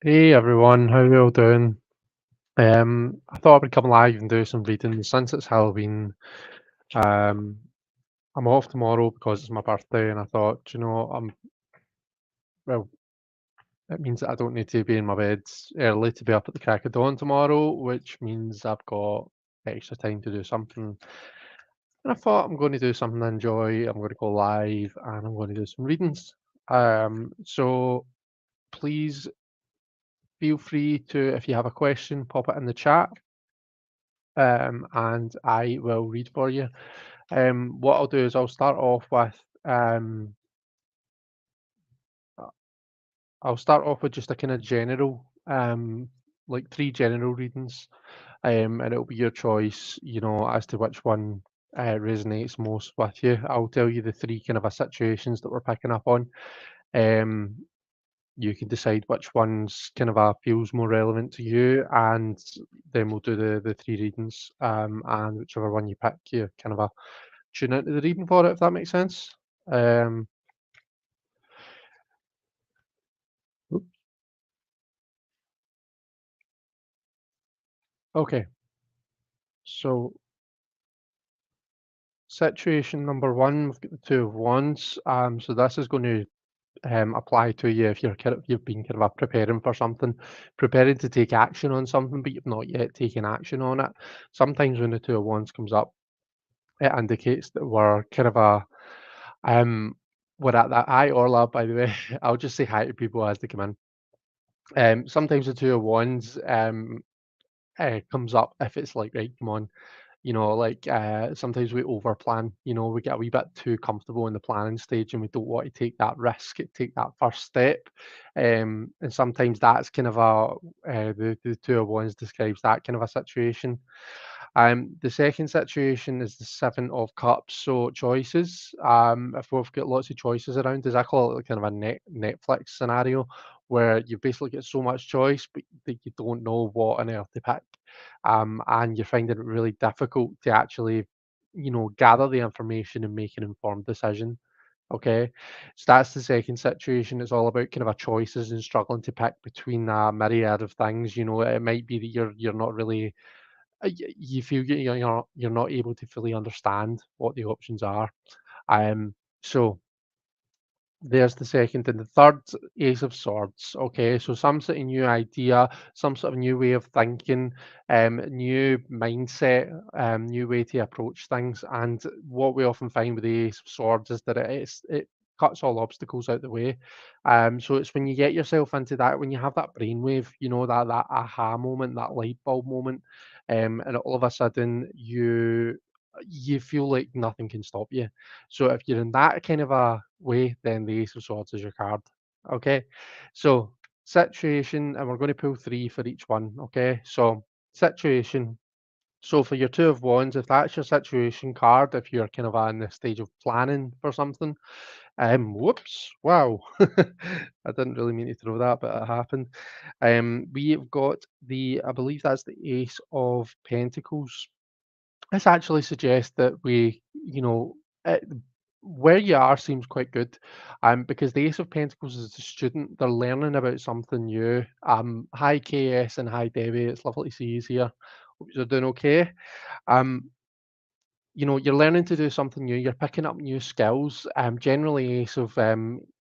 Hey everyone, how you all doing? I thought I would come live and do some reading since it's Halloween. Um, I'm off tomorrow because it's my birthday, and I thought, well, it means that I don't need to be in my bed early to be up at the crack of dawn tomorrow, which means I've got extra time to do something. And I thought I'm going to do something I enjoy. I'm going to go live, and I'm going to do some readings. So please feel free to, if you have a question, pop it in the chat. And I will read for you. What I'll do is I'll start off with uh, I'll start off with just a kind of general, like three general readings, and it'll be your choice, as to which one resonates most with you. I'll tell you the three kind of situations that we're picking up on. Um, you can decide which one's kind of feels more relevant to you, and then we'll do the three readings. And whichever one you pick, you kind of tune into the reading for it, if that makes sense. Um, oop, okay, so situation number one, we've got the Two of Wands. So this is going to apply to you if you've been kind of preparing for something, preparing to take action on something, but you've not yet taken action on it. Sometimes when the Two of Wands comes up, it indicates that we're kind of um, we're at that. Hi, Orla, by the way. I'll just say hi to people as they come in. Sometimes the Two of Wands comes up if it's like, right, come on, sometimes we overplan, we get a wee bit too comfortable in the planning stage and we don't want to take that risk, take that first step. And sometimes that's kind of the Two of Wands describes that kind of a situation. The second situation is the Seven of Cups. So choices. If we've got lots of choices around, as I call it, like kind of a Netflix scenario where you basically get so much choice, but that you don't know what on earth to pick, and you're finding it really difficult to actually, gather the information and make an informed decision. Okay, so that's the second situation. It's all about kind of a choices and struggling to pick between a myriad of things. It might be that you're not really you feel you're not able to fully understand what the options are. So there's the second and the third Ace of Swords. Okay, so some sort of new idea, some sort of new way of thinking, new mindset, new way to approach things. And what we often find with the Ace of Swords is that it cuts all obstacles out the way. So it's when you get yourself into that, when you have that brainwave, that aha moment, that light bulb moment, and all of a sudden you feel like nothing can stop you. So if you're in that kind of a way, then the Ace of Swords is your card. Okay. So situation, and we're going to pull three for each one. Okay. So situation. So for your Two of Wands, if that's your situation card, if you're kind of in the stage of planning for something, whoops, wow, I didn't really mean to throw that, but it happened. We've got I believe that's the Ace of Pentacles. This actually suggests that uh, where you are seems quite good, because the Ace of Pentacles is a student. They're learning about something new. Hi KS and hi Debbie. It's lovely to see you here. Hope you're doing okay. Um, you're learning to do something new. You're picking up new skills. Generally,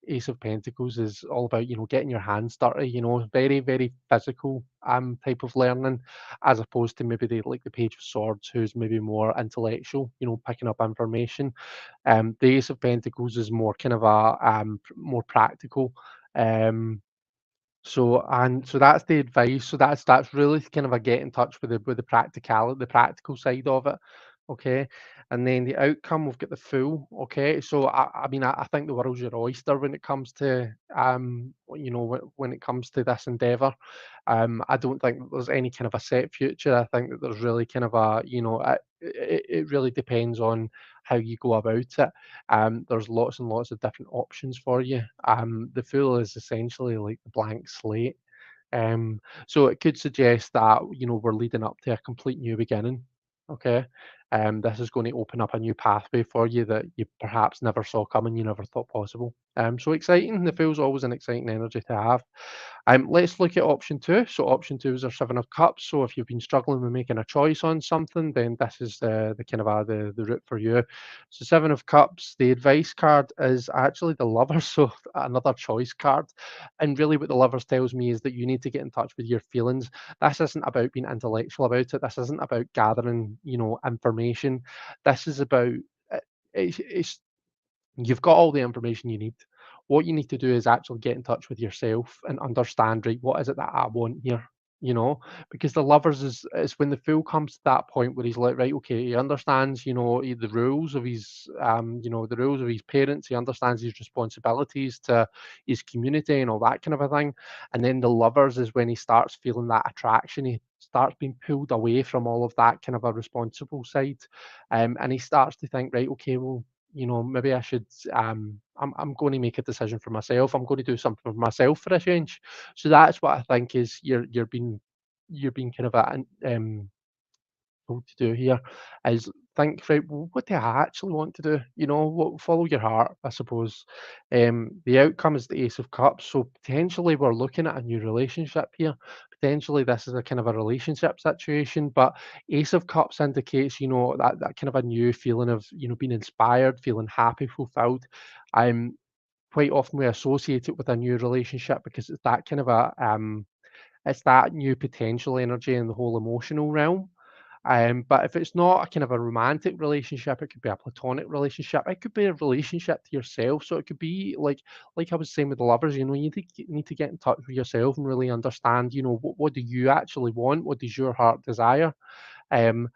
Ace of Pentacles is all about getting your hands dirty. Very very physical type of learning, as opposed to maybe the Page of Swords, who's maybe more intellectual. Picking up information. The Ace of Pentacles is more kind of more practical. Um, so that's the advice. So that's really kind of a get in touch with the practical side of it. Okay. And then the outcome, we've got the Fool. Okay. So I mean I think the world's your oyster when it comes to when it comes to this endeavor. I don't think that there's any kind of a set future. I think that there's really kind of it really depends on how you go about it. There's lots and lots of different options for you. The Fool is essentially like the blank slate. So it could suggest that we're leading up to a complete new beginning. Okay. This is going to open up a new pathway for you that you perhaps never saw coming, you never thought possible. So exciting. The Fool's always an exciting energy to have. Let's look at option two. So option two is our Seven of Cups. So if you've been struggling with making a choice on something, then this is the kind of the route for you. So Seven of Cups, the advice card is actually the Lovers, so another choice card. And really, what the Lovers tells me is that you need to get in touch with your feelings. This isn't about being intellectual about it. This isn't about gathering, information. This is about it's you've got all the information you need. What you need to do is actually get in touch with yourself and understand, right, what is it that I want here? You know, because the lovers is when the fool comes to that point where he's like, right, okay, he understands, the rules of his the rules of his parents, he understands his responsibilities to his community and all that kind of a thing. And then the lovers is when he starts feeling that attraction, he starts being pulled away from all of that kind of a responsible side. And he starts to think, right, okay, well, maybe I should. I'm going to make a decision for myself. I'm going to do something for myself for a change. So that's what I think is you're being kind of told to do here is think, right, well, what do I actually want to do? Follow your heart, I suppose. The outcome is the Ace of Cups. So potentially we're looking at a new relationship here. Potentially this is a kind of a relationship situation, but Ace of Cups indicates, that kind of a new feeling of, being inspired, feeling happy, fulfilled. Um, Quite often we associate it with a new relationship because it's that kind of it's that new potential energy in the whole emotional realm. But if it's not a kind of a romantic relationship, it could be a platonic relationship. It could be a relationship to yourself. So it could be like I was saying with the lovers, you need to get in touch with yourself and really understand, what do you actually want? What does your heart desire? Um,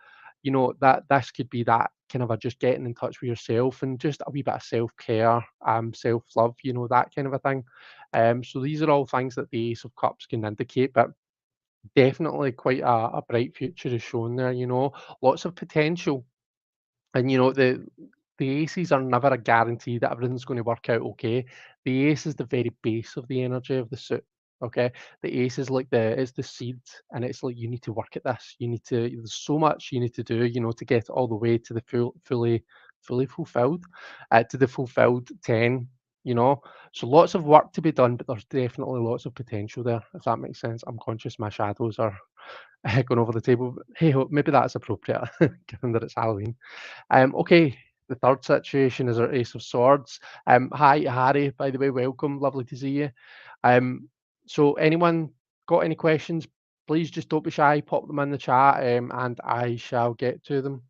that this could be that kind of a just getting in touch with yourself and just a wee bit of self-care, self-love, that kind of a thing. So these are all things that the Ace of Cups can indicate, but definitely quite a bright future is shown there, lots of potential. And the aces are never a guarantee that everything's going to work out okay. The ace is the very base of the energy of the suit. Okay. The ace is like it's the seed, and it's like you need to work at this. There's so much you need to do, to get all the way to the fully fulfilled, to the fulfilled 10, you know. So lots of work to be done, but there's definitely lots of potential there, if that makes sense. I'm conscious my shadows are going over the table. But hey ho, maybe that's appropriate given that it's Halloween. Okay, the third situation is our Ace of Swords. Hi, Harry, by the way, welcome. Lovely to see you. Um, so anyone got any questions, please just don't be shy, pop them in the chat, and I shall get to them.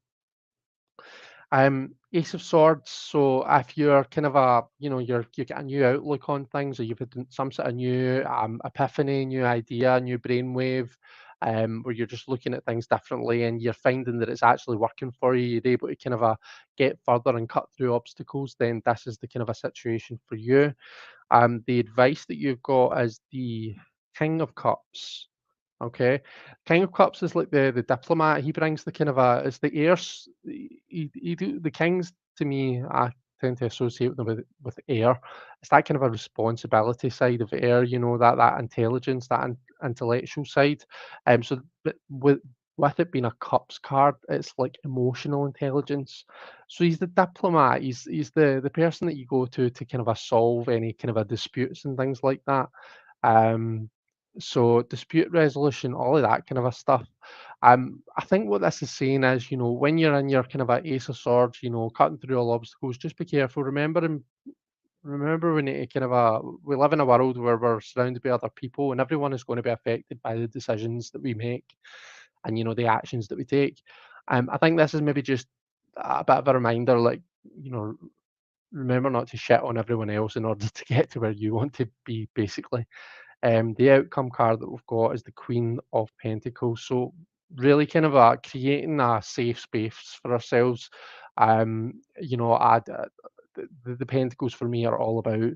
Ace of Swords. So if you're kind of you get a new outlook on things, or you've had some sort of new epiphany, new idea, new brainwave, where you're just looking at things differently, and you're finding that it's actually working for you, you're able to kind of get further and cut through obstacles. Then this is the kind of a situation for you. The advice that you've got is the King of Cups. Okay. King of Cups is like the diplomat. He brings the kind of it's the heirs. The kings to me, I tend to associate them with air. It's that kind of a responsibility side of air. That intelligence, that intellectual side. But with it being a cups card, it's like emotional intelligence. So he's the diplomat. He's the person that you go to kind of solve any kind of a disputes and things like that. Um, so dispute resolution, all of that kind of a stuff. I think what this is saying is, when you're in your kind of a ace of swords, cutting through all obstacles, just be careful. Remember when it kind of we live in a world where we're surrounded by other people, and everyone is going to be affected by the decisions that we make and the actions that we take. I think this is maybe just a bit of a reminder, like, you know, remember not to shit on everyone else in order to get to where you want to be, basically. The outcome card that we've got is the Queen of Pentacles. So really kind of creating a safe space for ourselves. The Pentacles for me are all about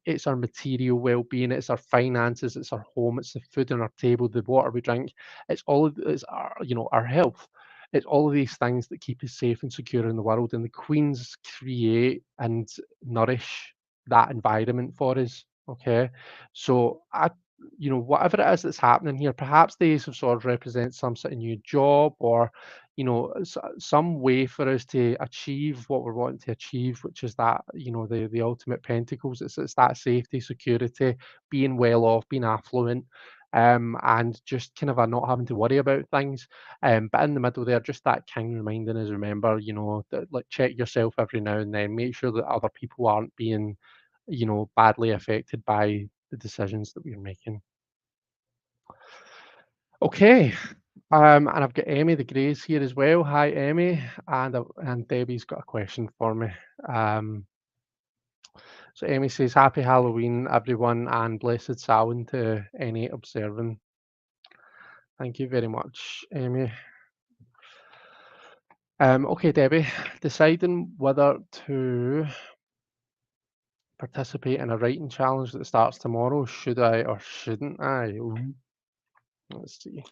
it's our material well-being, it's our finances, it's our home, it's the food on our table, the water we drink, it's our our health. It's all of these things that keep us safe and secure in the world, and the queens create and nourish that environment for us. Okay, so whatever it is that's happening here, perhaps the Ace of Swords represents some sort of new job or, some way for us to achieve what we're wanting to achieve, which is that, the ultimate pentacles. It's that safety, security, being well off, being affluent, and just kind of not having to worry about things. But in the middle there, just that king reminding us, remember, that like check yourself every now and then, make sure that other people aren't being, badly affected by the decisions that we're making. Okay, and I've got Emmy the Greys here as well. Hi, Emmy, and Debbie's got a question for me. Um, so Emmy says, "Happy Halloween, everyone, and blessed Samhain to any observing." Thank you very much, Emmy. Okay, Debbie, deciding whether to participate in a writing challenge that starts tomorrow. Should I or shouldn't I? Ooh, let's see.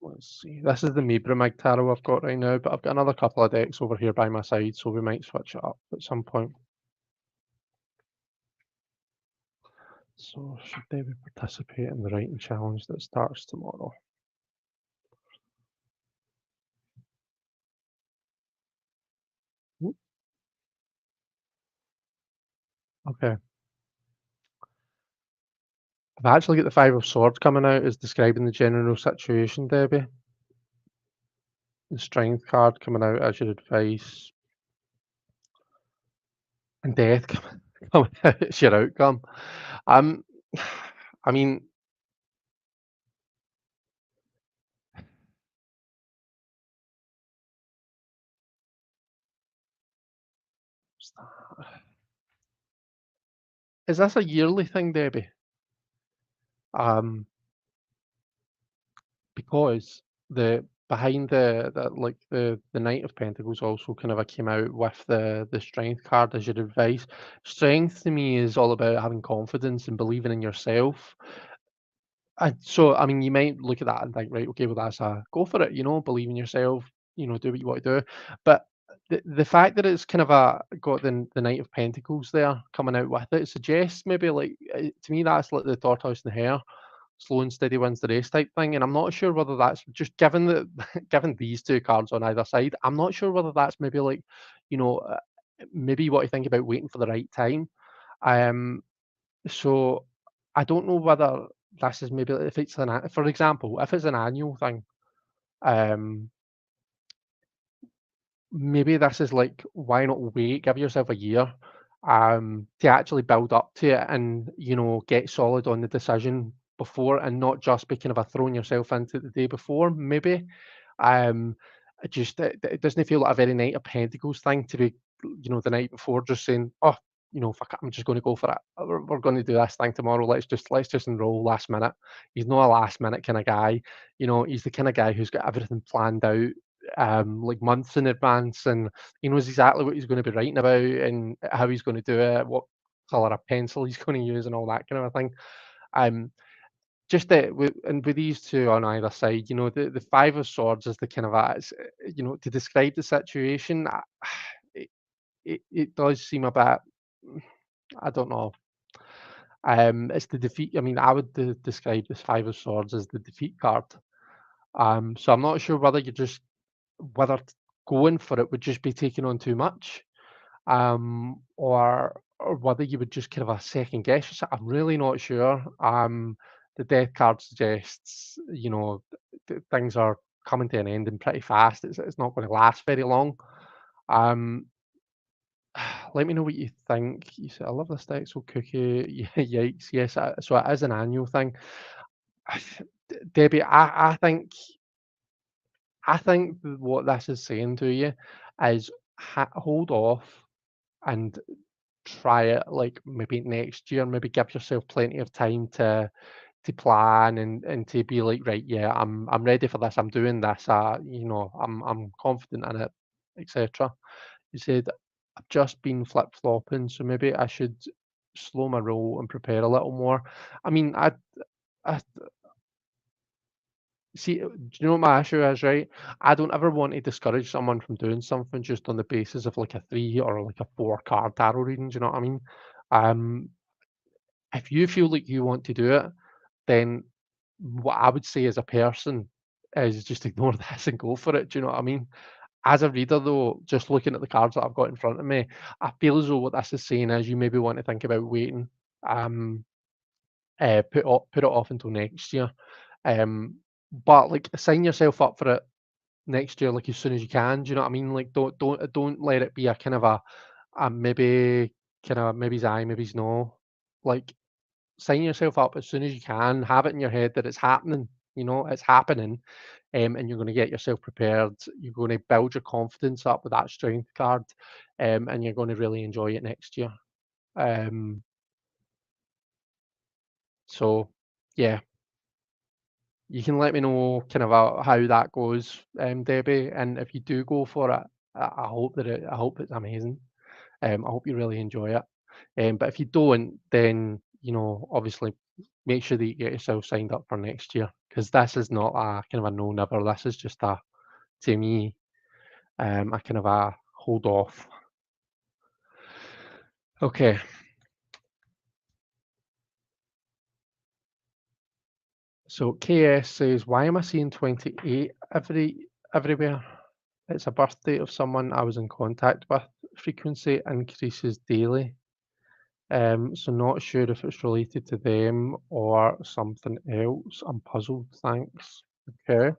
Let's see. This is the Mibramig tarot I've got right now, but I've got another couple of decks over here by my side, so we might switch it up at some point. So should they be participate in the writing challenge that starts tomorrow? Oop, okay. I've actually got the Five of Swords coming out as describing the general situation, Debbie. The Strength card coming out as your advice. And Death coming out as your outcome. Um, I mean, is this a yearly thing, Debbie? Um, because behind the Knight of Pentacles also kind of came out with the Strength card as your advice. Strength to me is all about having confidence and believing in yourself. And so, I mean, you might look at that and think, right, okay, well, that's a go for it, believe in yourself, do what you want to do. But the fact that it's kind of got the Knight of Pentacles there coming out with it suggests maybe like to me that's like the tortoise and the hare, slow and steady wins the race type thing. And I'm not sure whether that's just given that given these two cards on either side, I'm not sure whether that's maybe like, you know, uh, maybe what you think about waiting for the right time. Um, so I don't know whether this is maybe if it's for example, if it's an annual thing, um, maybe this is like why not wait, give yourself a year to actually build up to it and get solid on the decision before and not just be kind of a throwing yourself into it the day before, maybe. Um, it doesn't feel like a very Knight of Pentacles thing to be, the night before just saying, "Oh, fuck it, I'm just going to go for it. We're going to do this thing tomorrow. Let's just enroll last minute." He's not a last minute kind of guy. He's the kind of guy who's got everything planned out, like months in advance, and he knows exactly what he's going to be writing about and how he's going to do it, what color of pencil he's going to use, and all that kind of a thing. Um, just that with these two on either side, the Five of Swords is the kind of to describe the situation. It, it does seem a bit, I don't know. It's the defeat. I mean, I would describe this Five of Swords as the defeat card. So I'm not sure whether whether going for it would just be taking on too much, or whether you would just kind of a second guess yourself. I'm really not sure. The death card suggests, things are coming to an end and pretty fast. It's not going to last very long. Um, let me know what you think. You said, I love this deck, so cookie. Yikes. Yes, so it is an annual thing. Debbie, I think what this is saying to you is hold off and try it like maybe next year. Maybe give yourself plenty of time to plan and to be like, right, yeah, I'm ready for this. I'm doing this. I'm confident in it, etc. You said I've just been flip flopping, so maybe I should slow my roll and prepare a little more. I mean, I See, do you know what my issue is, right? I don't ever want to discourage someone from doing something just on the basis of like a 3 or like a 4 card tarot reading, do you know what I mean? Um, if you feel like you want to do it, then what I would say as a person is just ignore this and go for it. Do you know what I mean? As a reader, though, just looking at the cards that I've got in front of me, I feel as though what this is saying is you maybe want to think about waiting, um, put it off until next year. Um, but like sign yourself up for it next year, like as soon as you can. Do you know what I mean? Like don't let it be a kind of a maybe kind of maybe's aye, maybe's no. Like sign yourself up as soon as you can. Have it in your head that it's happening. You know, it's happening, and you're going to get yourself prepared. You're going to build your confidence up with that strength card, and you're going to really enjoy it next year. Um, so, yeah, you can let me know kind of how that goes, Debbie. And if you do go for it, I hope I hope it's amazing. I hope you really enjoy it. But if you don't, then obviously make sure that you get yourself signed up for next year because this is not a kind of a no never. This is just a to me a kind of a hold off. Okay, so KS says, why am I seeing 28 everywhere? It's a birthday of someone I was in contact with. Frequency increases daily. So not sure if it's related to them or something else. I'm puzzled, thanks. Okay.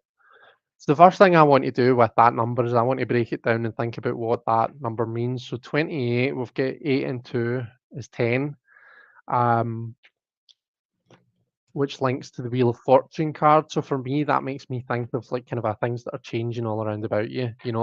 So the first thing I want to do with that number is I want to break it down and think about what that number means. So 28, we've got 8 and 2 is 10. Um, which links to the Wheel of Fortune card. So for me, that makes me think of like kind of things that are changing all around about you. It's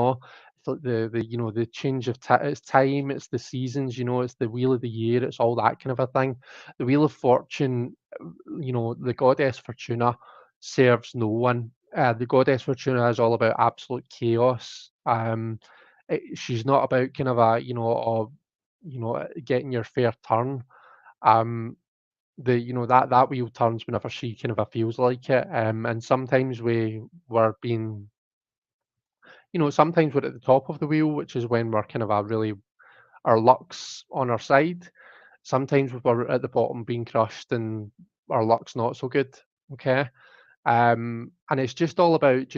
like the change of it's time, it's the seasons. It's the wheel of the year, it's all that kind of a thing. The Wheel of Fortune, the goddess Fortuna serves no one. The goddess Fortuna is all about absolute chaos. She's not about kind of getting your fair turn. Um, that wheel turns whenever she kind of feels like it, and sometimes sometimes we're at the top of the wheel, which is when we're kind of a really our luck's on our side. Sometimes we're at the bottom being crushed and our luck's not so good. Okay, and it's just all about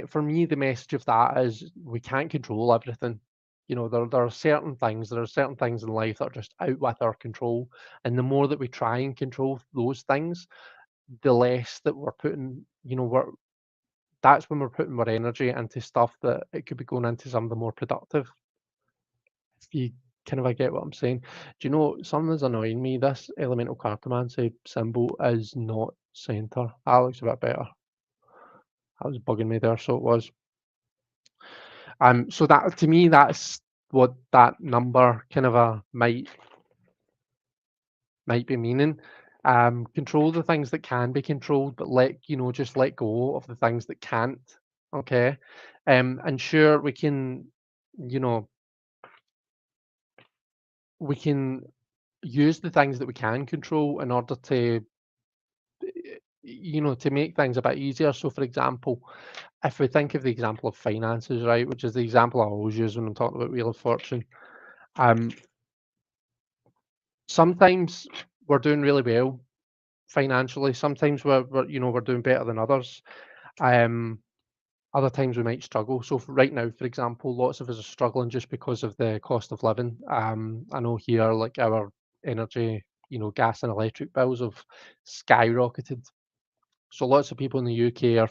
for me the message of that is we can't control everything. There are certain things in life that are just out with our control, and the more that we try and control those things, the less that we're putting, that's when we're putting more energy into stuff that it could be going into something more productive. If you kind of get what I'm saying. Do you know something's annoying me? This elemental cartomancy symbol is not center. That looks a bit better. That was bugging me there, so it was. So that to me, that's what that number kind of might be meaning. Control the things that can be controlled, but just let go of the things that can't. Okay. And sure, you know, we can use the things that we can control in order to make things a bit easier. So, for example, if we think of the example of finances, right, which is the example I always use when I'm talking about Wheel of Fortune, um, sometimes we're doing really well financially. Sometimes we're doing better than others. Um, Other times we might struggle. So right now, for example, lots of us are struggling just because of the cost of living. I know here, like our energy, gas and electric bills have skyrocketed. So lots of people in the UK are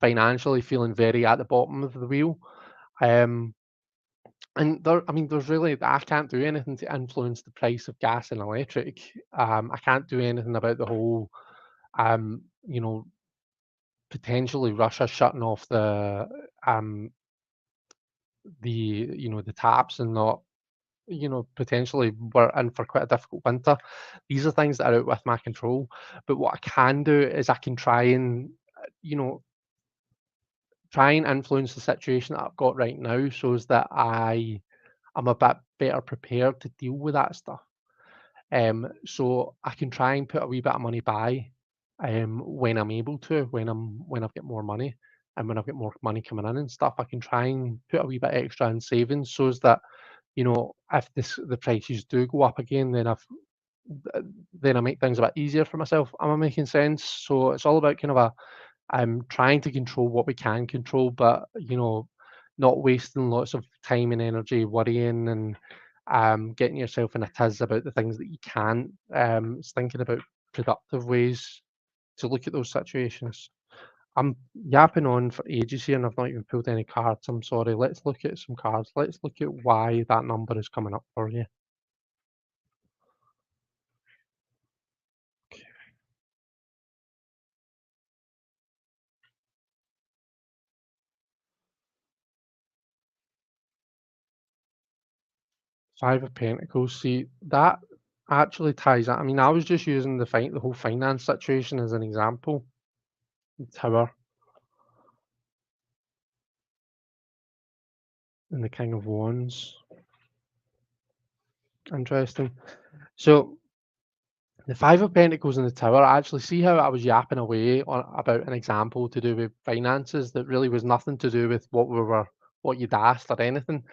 financially feeling very at the bottom of the wheel. Um, and there's really I can't do anything to influence the price of gas and electric. I can't do anything about the whole, um, you know, potentially Russia shutting off um, the taps and not, potentially we're in for quite a difficult winter. These are things that are out with my control. But what I can do is I can you know, try and influence the situation that I've got right now so as that I'm a bit better prepared to deal with that stuff. So I can try and put a wee bit of money by. when I'm able to, when I've got more money, and when I've got more money coming in and stuff, I can try and put a wee bit extra in savings so as that, if the prices do go up again, uh, then I make things a bit easier for myself. Am I making sense? So it's all about kind of a trying to control what we can control, but not wasting lots of time and energy worrying and getting yourself in a tiz about the things that you can't. It's thinking about productive ways to look at those situations. I'm yapping on for ages here and I've not even pulled any cards. I'm sorry. Let's look at some cards. Let's look at why that number is coming up for you. 5 of Pentacles. See, that actually ties that. I mean, I was just using the whole finance situation as an example. The Tower and the King of Wands. Interesting. So the 5 of Pentacles and the Tower, I actually see how I was yapping away about an example to do with finances that really was nothing to do with what you'd asked or anything.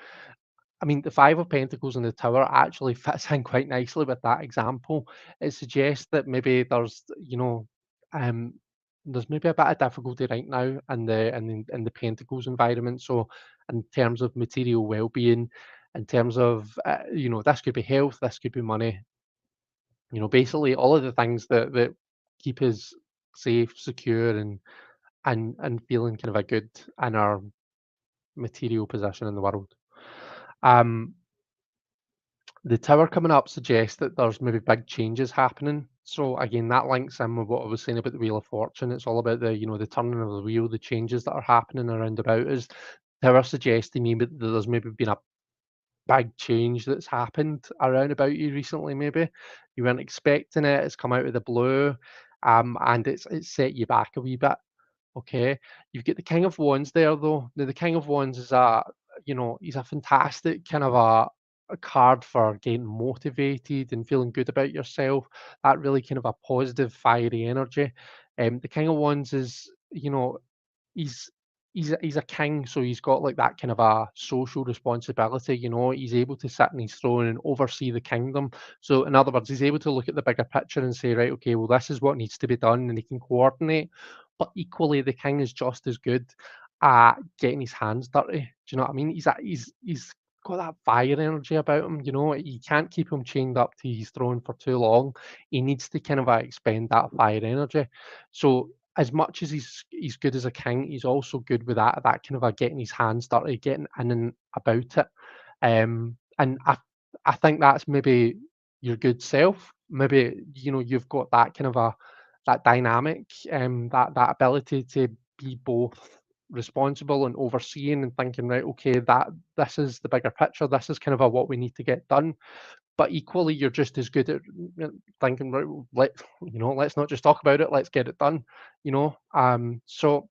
I mean, the 5 of Pentacles and the Tower actually fits in quite nicely with that example. It suggests that maybe um, there's maybe a bit of difficulty right now in the Pentacles environment. So, in terms of material well-being, in terms of this could be health, this could be money. Basically all of the things that keep us safe, secure, and feeling kind of a good in our material position in the world. Um, The Tower coming up suggests that there's maybe big changes happening. So again, that links in with what I was saying about the Wheel of Fortune. It's all about the turning of the wheel, the changes that are happening around about us. Tower suggests to me that there's maybe been a big change that's happened around about you recently. Maybe you weren't expecting it. It's come out of the blue, and it's set you back a wee bit. Okay, you've got the King of Wands there though. Now the King of Wands is he's a fantastic kind of a card for getting motivated and feeling good about yourself. That really kind of a positive, fiery energy. The King of Wands is, he's he's a king, so he's got like that kind of a social responsibility. He's able to sit in his throne and oversee the kingdom. So in other words, he's able to look at the bigger picture and say, right, okay, well, this is what needs to be done, and he can coordinate. But equally, the king is just as good at getting his hands dirty. Do you know what I mean? He's got that fire energy about him. You can't keep him chained up to his throne for too long. He needs to kind of expend that fire energy. So as much as he's good as a king, he's also good with that kind of a getting his hands dirty, getting in and about it. And I think that's maybe your good self. Maybe you've got that kind of that dynamic, that ability to be both responsible and overseeing and thinking, right, okay, that this is the bigger picture. This is kind of what we need to get done, but equally you're just as good at thinking, right, well, let's not just talk about it, let's get it done. So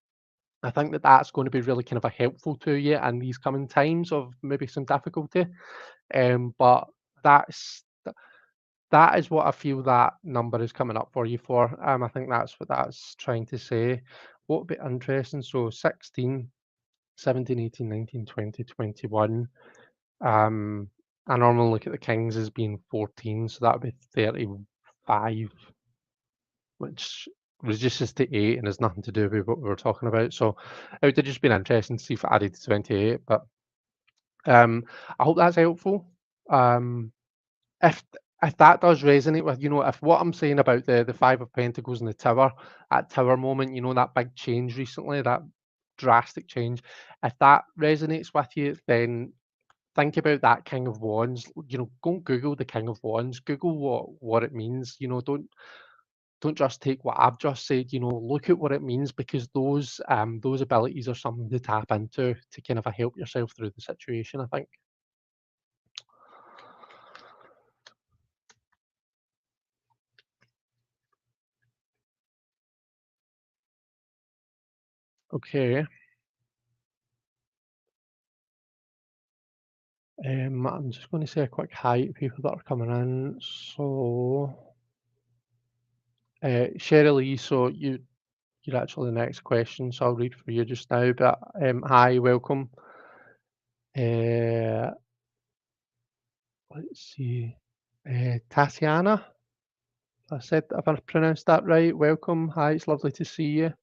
I think that that's going to be really kind of a helpful to you in these coming times of maybe some difficulty. But that's that is what I feel that number is coming up for you for. I think that's what that's trying to say. What would be interesting, so 16, 17, 18, 19, 20, 21. um, I normally look at the Kings as being 14, so that would be 35, which reduces to 8 and has nothing to do with what we were talking about. So it would have just been interesting to see if it added to 28. But um, I hope that's helpful. Um, if if that does resonate with, if what I'm saying about the 5 of Pentacles and the Tower, at Tower moment, that big change recently, that drastic change, if that resonates with you, then think about that King of Wands. Go and Google the King of Wands. Google what it means. Don't just take what I've just said. Look at what it means, because those abilities are something to tap into to kind of help yourself through the situation, I think. Okay. I'm just going to say a quick hi to people that are coming in. So Cheryl Lee, so you're actually the next question, so I'll read for you just now. But hi, welcome. Uh, let's see. Tatiana, if I pronounced that right. Welcome. Hi, it's lovely to see you.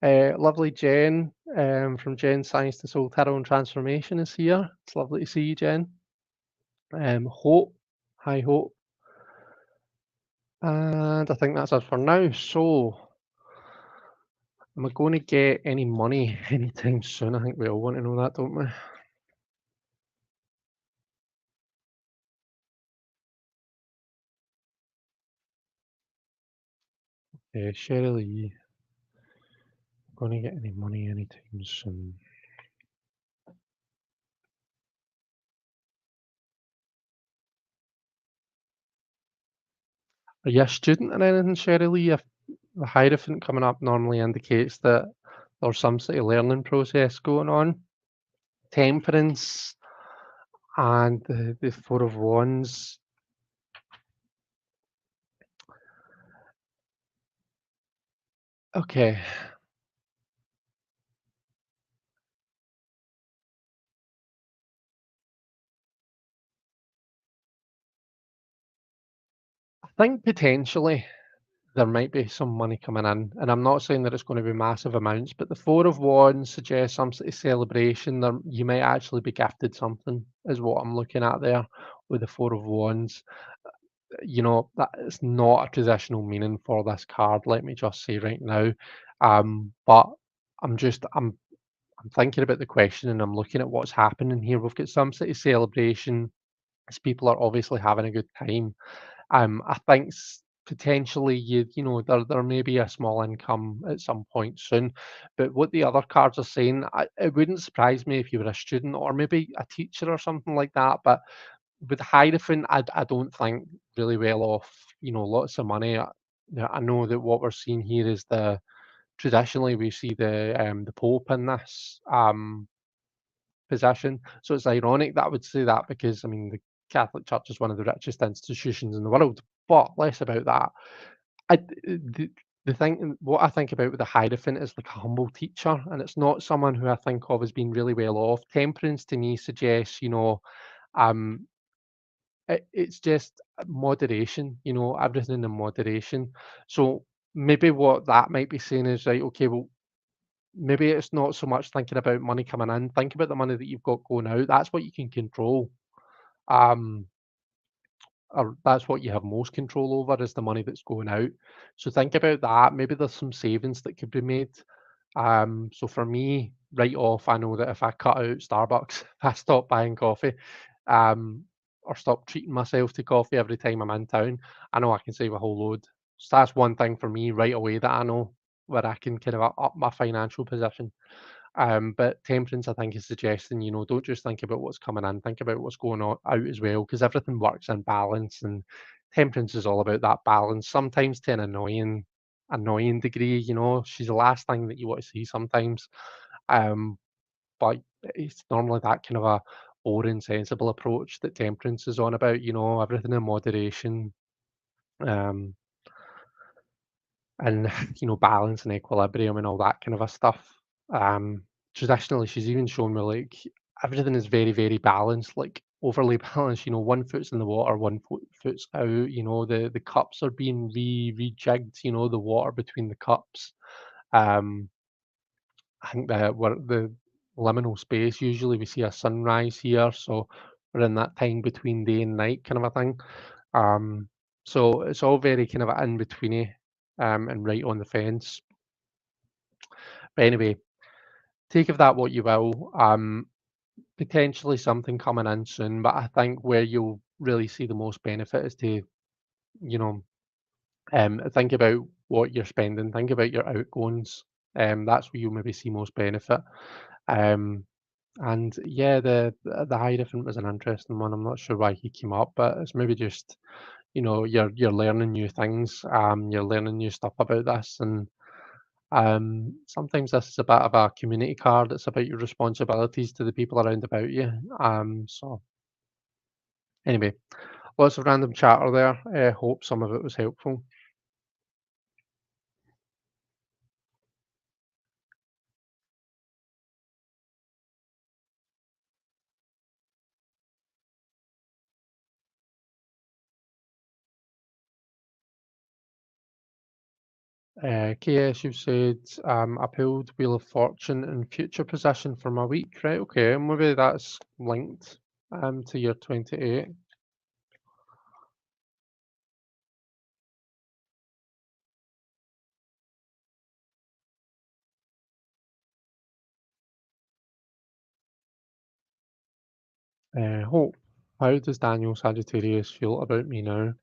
Lovely Jen from Jen Science to Soul Tarot and Transformation is here. It's lovely to see you, Jen. Hope. Hi, Hope. And I think that's it for now. So, am I going to get any money anytime soon? I think we all want to know that, don't we? Cheryl Lee, going to get any money anytime soon? Are you a student in anything, Cheryl Lee? If the Hierophant coming up normally indicates that there's some sort of learning process going on. Temperance and the Four of Wands. Okay, I think potentially there might be some money coming in, and I'm not saying that it's going to be massive amounts, but the Four of Wands suggests some sort of celebration. There, you might actually be gifted something, is what I'm looking at there with the Four of Wands. You know, that is not a traditional meaning for this card, let me just say right now. But I'm just I'm thinking about the question and I'm looking at what's happening here. We've got some sort of celebration as people are obviously having a good time. I think potentially you know there may be a small income at some point soon, but what the other cards are saying, it wouldn't surprise me if you were a student or maybe a teacher or something like that. But with Hierophant, I don't think really well off. You know, lots of money. I know that what we're seeing here is the traditionally we see the Pope in this position. So it's ironic that I would say that because I mean the Catholic Church is one of the richest institutions in the world. But less about that. The thing, what I think about with the Hierophant is like a humble teacher, and it's not someone who I think of as being really well off. Temperance to me suggests, um, it's just moderation, everything in moderation. So maybe what that might be saying is, right, okay, well, maybe it's not so much thinking about money coming in. Think about the money that you've got going out. That's what you can control. Um, or that's what you have most control over is the money that's going out. So think about that. Maybe there's some savings that could be made. So for me, right off, I know that if I cut out Starbucks, if I stop buying coffee, um, or stop treating myself to coffee every time I'm in town, I know I can save a whole load. So that's one thing for me right away that I know where I can kind of up my financial position. But temperance, I think, is suggesting, don't just think about what's coming in, think about what's going on out as well, because everything works in balance, and temperance is all about that balance. Sometimes to an annoying degree, she's the last thing that you want to see sometimes. Um, but it's normally that kind of a boring, sensible approach that temperance is on about, everything in moderation. Um, and balance and equilibrium and all that kind of a stuff. Um, Traditionally, she's even shown me like everything is very, very balanced, like overly balanced. One foot's in the water, one foot's out. The cups are being rejigged. The water between the cups. Um, I think that we're the liminal space. Usually, we see a sunrise here, so we're in that time between day and night kind of a thing. Um, so it's all very kind of in betweeny, and right on the fence. But anyway, take of that what you will. Potentially something coming in soon, but I think where you'll really see the most benefit is to, you know, think about what you're spending, think about your outgoings. That's where you'll maybe see most benefit. Um, and yeah, the Hierophant was an interesting one. I'm not sure why he came up, but it's maybe just, you're learning new things. You're learning new stuff about this, and sometimes this is a bit of a community card. It's about your responsibilities to the people around about you. So anyway, lots of random chatter there. Hope some of it was helpful. KS, you've said I pulled Wheel of Fortune in future position for my week, right? Okay, maybe that's linked to your 28. Hope, how does Daniel Sagittarius feel about me now?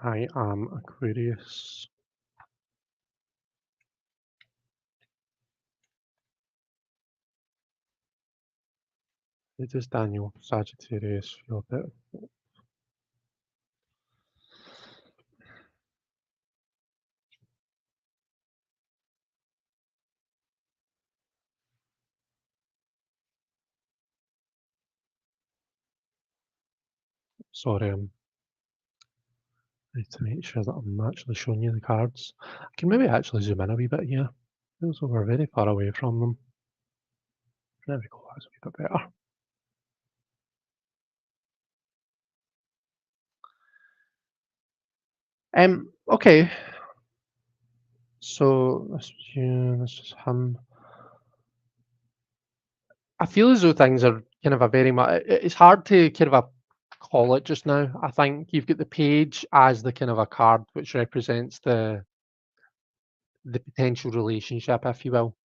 I am Aquarius. How does Daniel Sagittarius feel about? Sorry, I need to make sure that I'm actually showing you the cards. I can maybe actually zoom in a wee bit here. Feels like we're very far away from them. There we go, that's a wee bit better. Okay, so this was you, this is him. I feel as though things are kind of a very much. It's hard to kind of call it just now. I think you've got the page as the kind of a card which represents the potential relationship, if you will.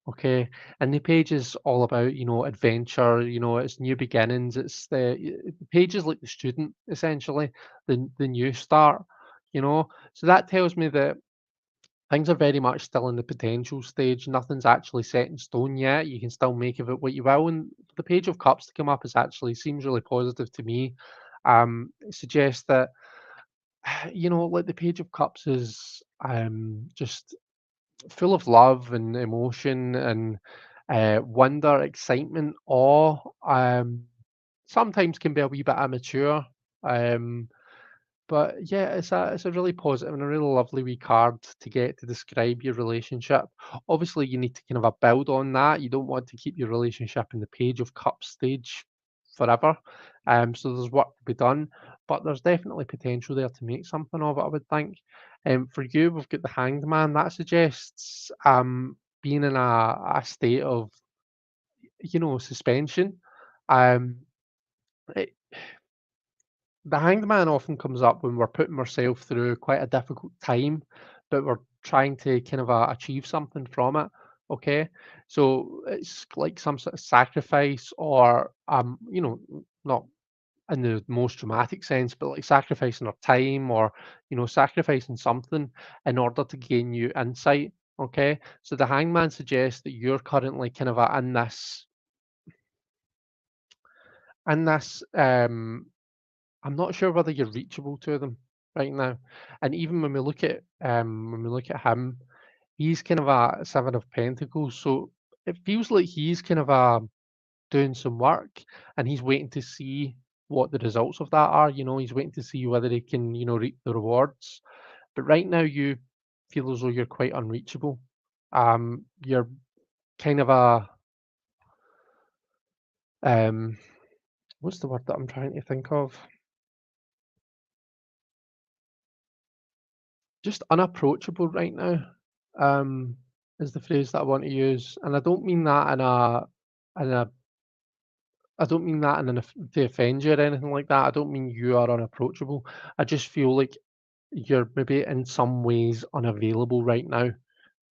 Okay, and the page is all about adventure. It's new beginnings. It's the page is like the student essentially, the new start. So that tells me that things are very much still in the potential stage. Nothing's actually set in stone yet. You can still make of it what you will. And the Page of Cups to come up is actually seems really positive to me. It suggests that like the Page of Cups is just full of love and emotion and wonder, excitement, awe. Sometimes can be a wee bit immature. Um, but yeah, it's a really positive and a really lovely wee card to get to describe your relationship. Obviously, you need to kind of build on that. You don't want to keep your relationship in the Page of Cups stage forever. So there's work to be done, but there's definitely potential there to make something of it, I would think. For you, we've got the Hanged Man. That suggests being in a state of suspension. Um, it, the hanged man often comes up when we're putting ourselves through quite a difficult time, but we're trying to kind of achieve something from it. Okay, so it's like some sort of sacrifice, or not in the most dramatic sense, but like sacrificing our time, or sacrificing something in order to gain new insight. Okay, so the hangman suggests that you're currently kind of in this I'm not sure whether you're reachable to them right now. And even when we look at him, he's kind of a Seven of Pentacles, so it feels like he's kind of doing some work, and he's waiting to see what the results of that are. He's waiting to see whether he can, reap the rewards. But right now, you feel as though you're quite unreachable. You're kind of um, what's the word that I'm trying to think of? Just unapproachable right now, um, is the phrase that I want to use, and in a I don't mean that in an to offend you or anything like that. I don't mean you are unapproachable. I just feel like you're maybe in some ways unavailable right now,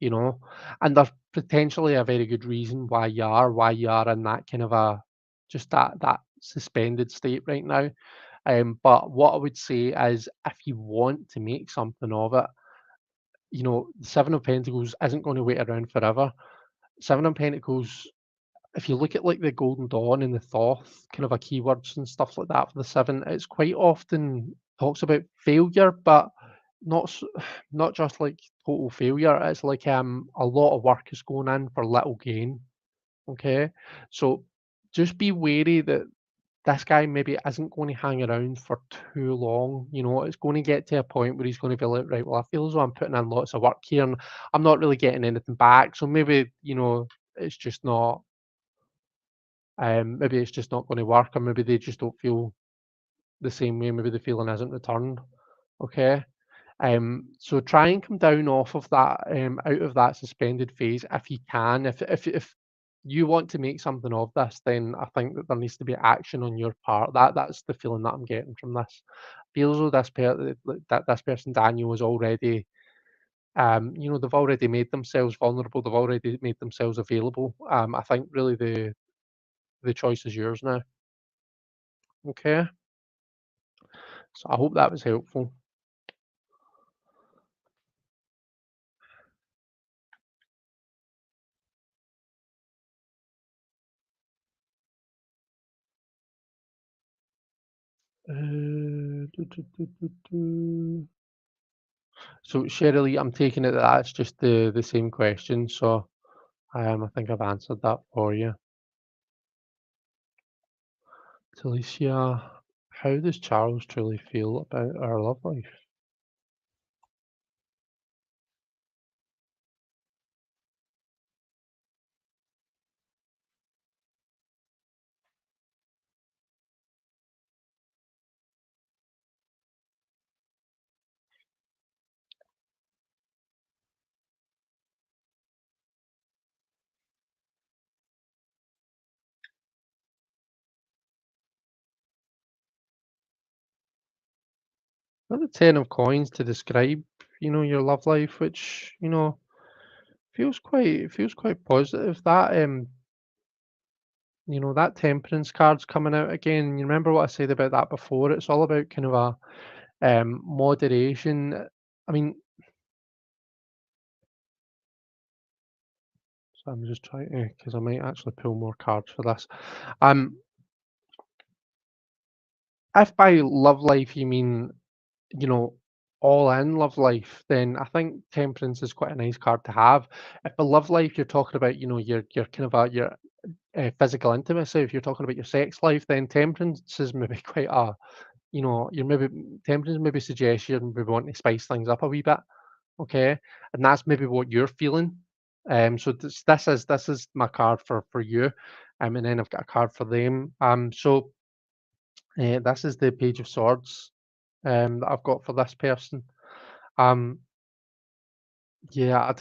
you know, and there's potentially a very good reason why you are in that kind of just that suspended state right now. But what I would say is, if you want to make something of it, the Seven of Pentacles isn't going to wait around forever. Seven of Pentacles, if you look at like the Golden Dawn and the Thoth kind of a keywords and stuff like that for the seven, it's quite often talks about failure, but not s- not just like total failure. It's like a lot of work is going in for little gain. Okay, so just be wary that this guy maybe isn't going to hang around for too long. It's going to get to a point where he's going to be like, right, well, I feel as though I'm putting in lots of work here and I'm not really getting anything back. So maybe it's just not, maybe it's just not going to work, or maybe they just don't feel the same way. Maybe the feeling isn't returned. Okay. So try and come down off of that, out of that suspended phase if you can. If you want to make something of this, then I think that there needs to be action on your part. That's the feeling that I'm getting from this. Feels as though that this person Daniel is already, they've already made themselves vulnerable. They've already made themselves available. I think really the choice is yours now. Okay, so I hope that was helpful. So Shirley, I'm taking it that that's just the same question. So I think I've answered that for you. Talicia, how does Charles truly feel about our love life? Got the ten of coins to describe, your love life, which feels quite positive. That temperance card's coming out again. You remember what I said about that before? It's all about kind of a moderation. I mean, so I'm just trying to, because I might actually pull more cards for this. Um, if by love life you mean, you know, all in love life, then I think temperance is quite a nice card to have. If by love life you're talking about, your kind of your physical intimacy, if you're talking about your sex life, then temperance is maybe quite a, you're maybe temperance maybe suggests you're maybe wanting to spice things up a wee bit. Okay, and that's maybe what you're feeling. So this is my card for you, and then I've got a card for them. So this is the Page of Swords, that I've got for this person. Um, yeah,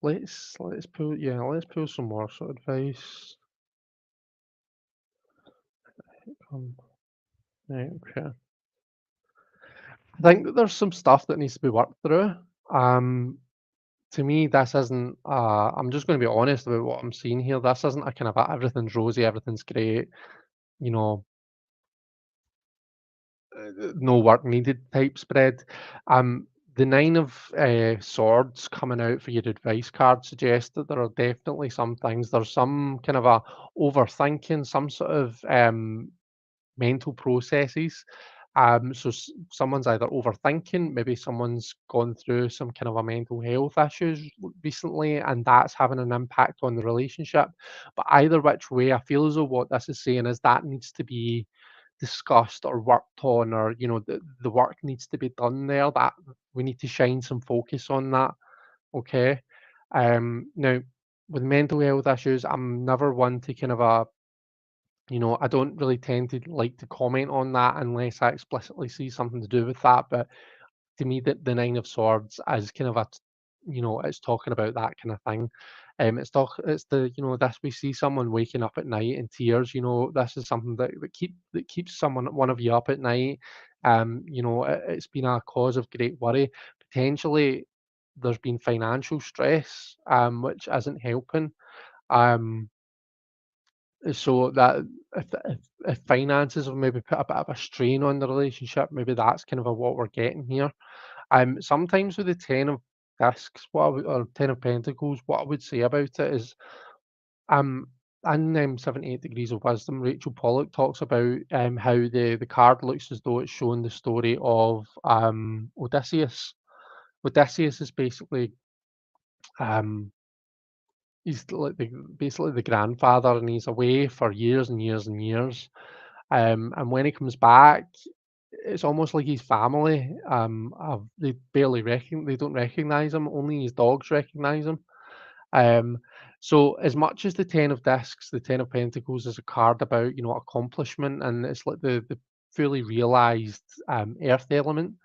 let's pull some more sort of advice. Um, right, okay. I think that there's some stuff that needs to be worked through. Um, to me, this isn't. I'm just going to be honest about what I'm seeing here. This isn't a kind of everything's rosy, everything's great. You know, no work needed type spread. The nine of swords coming out for your advice card suggests that there are definitely some things. There's some kind of a overthinking, some sort of mental processes. So someone's either overthinking, maybe someone's gone through some kind of a mental health issues recently, and that's having an impact on the relationship. But either which way, I feel as though what this is saying is that needs to be discussed or worked on, or the work needs to be done there. That we need to shine some focus on that. Okay. Now, with mental health issues, I'm never one to kind of I don't really tend to like to comment on that unless I explicitly see something to do with that. But to me, the Nine of Swords is kind of it's talking about that kind of thing. It's this we see someone waking up at night in tears. This is something that keeps one of you up at night. It's been a cause of great worry. Potentially, there's been financial stress, which isn't helping. Um, so that if finances have maybe put a bit of a strain on the relationship, maybe that's kind of what we're getting here. Sometimes with the ten of discs, or ten of pentacles, what I would say about it is, um, in 78 Degrees of Wisdom, Rachel Pollock talks about how the card looks as though it's showing the story of Odysseus. Odysseus is basically um, he's like basically the grandfather, and he's away for years and years and years. And when he comes back, it's almost like his family. They don't recognize him. Only his dogs recognize him. Um, So as much as the Ten of Discs, the Ten of Pentacles is a card about, accomplishment, and it's like the fully realized earth element.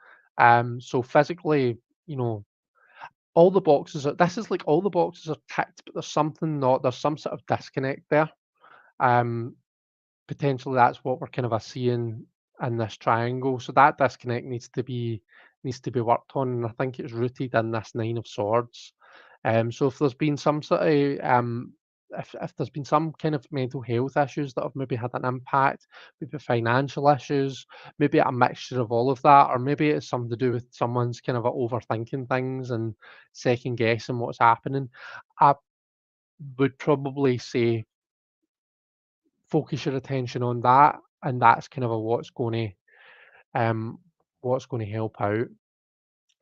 So physically, you know, all the boxes are this is like all the boxes are ticked, but there's some sort of disconnect there. Um, Potentially that's what we're kind of seeing in this triangle. So that disconnect needs to be worked on, and I think it's rooted in this Nine of Swords. So if there's been some sort of if there's been some kind of mental health issues that have maybe had an impact, maybe financial issues, maybe a mixture of all of that, or maybe it's something to do with someone's kind of overthinking things and second guessing what's happening. I would probably say focus your attention on that, and that's kind of a what's going to help out.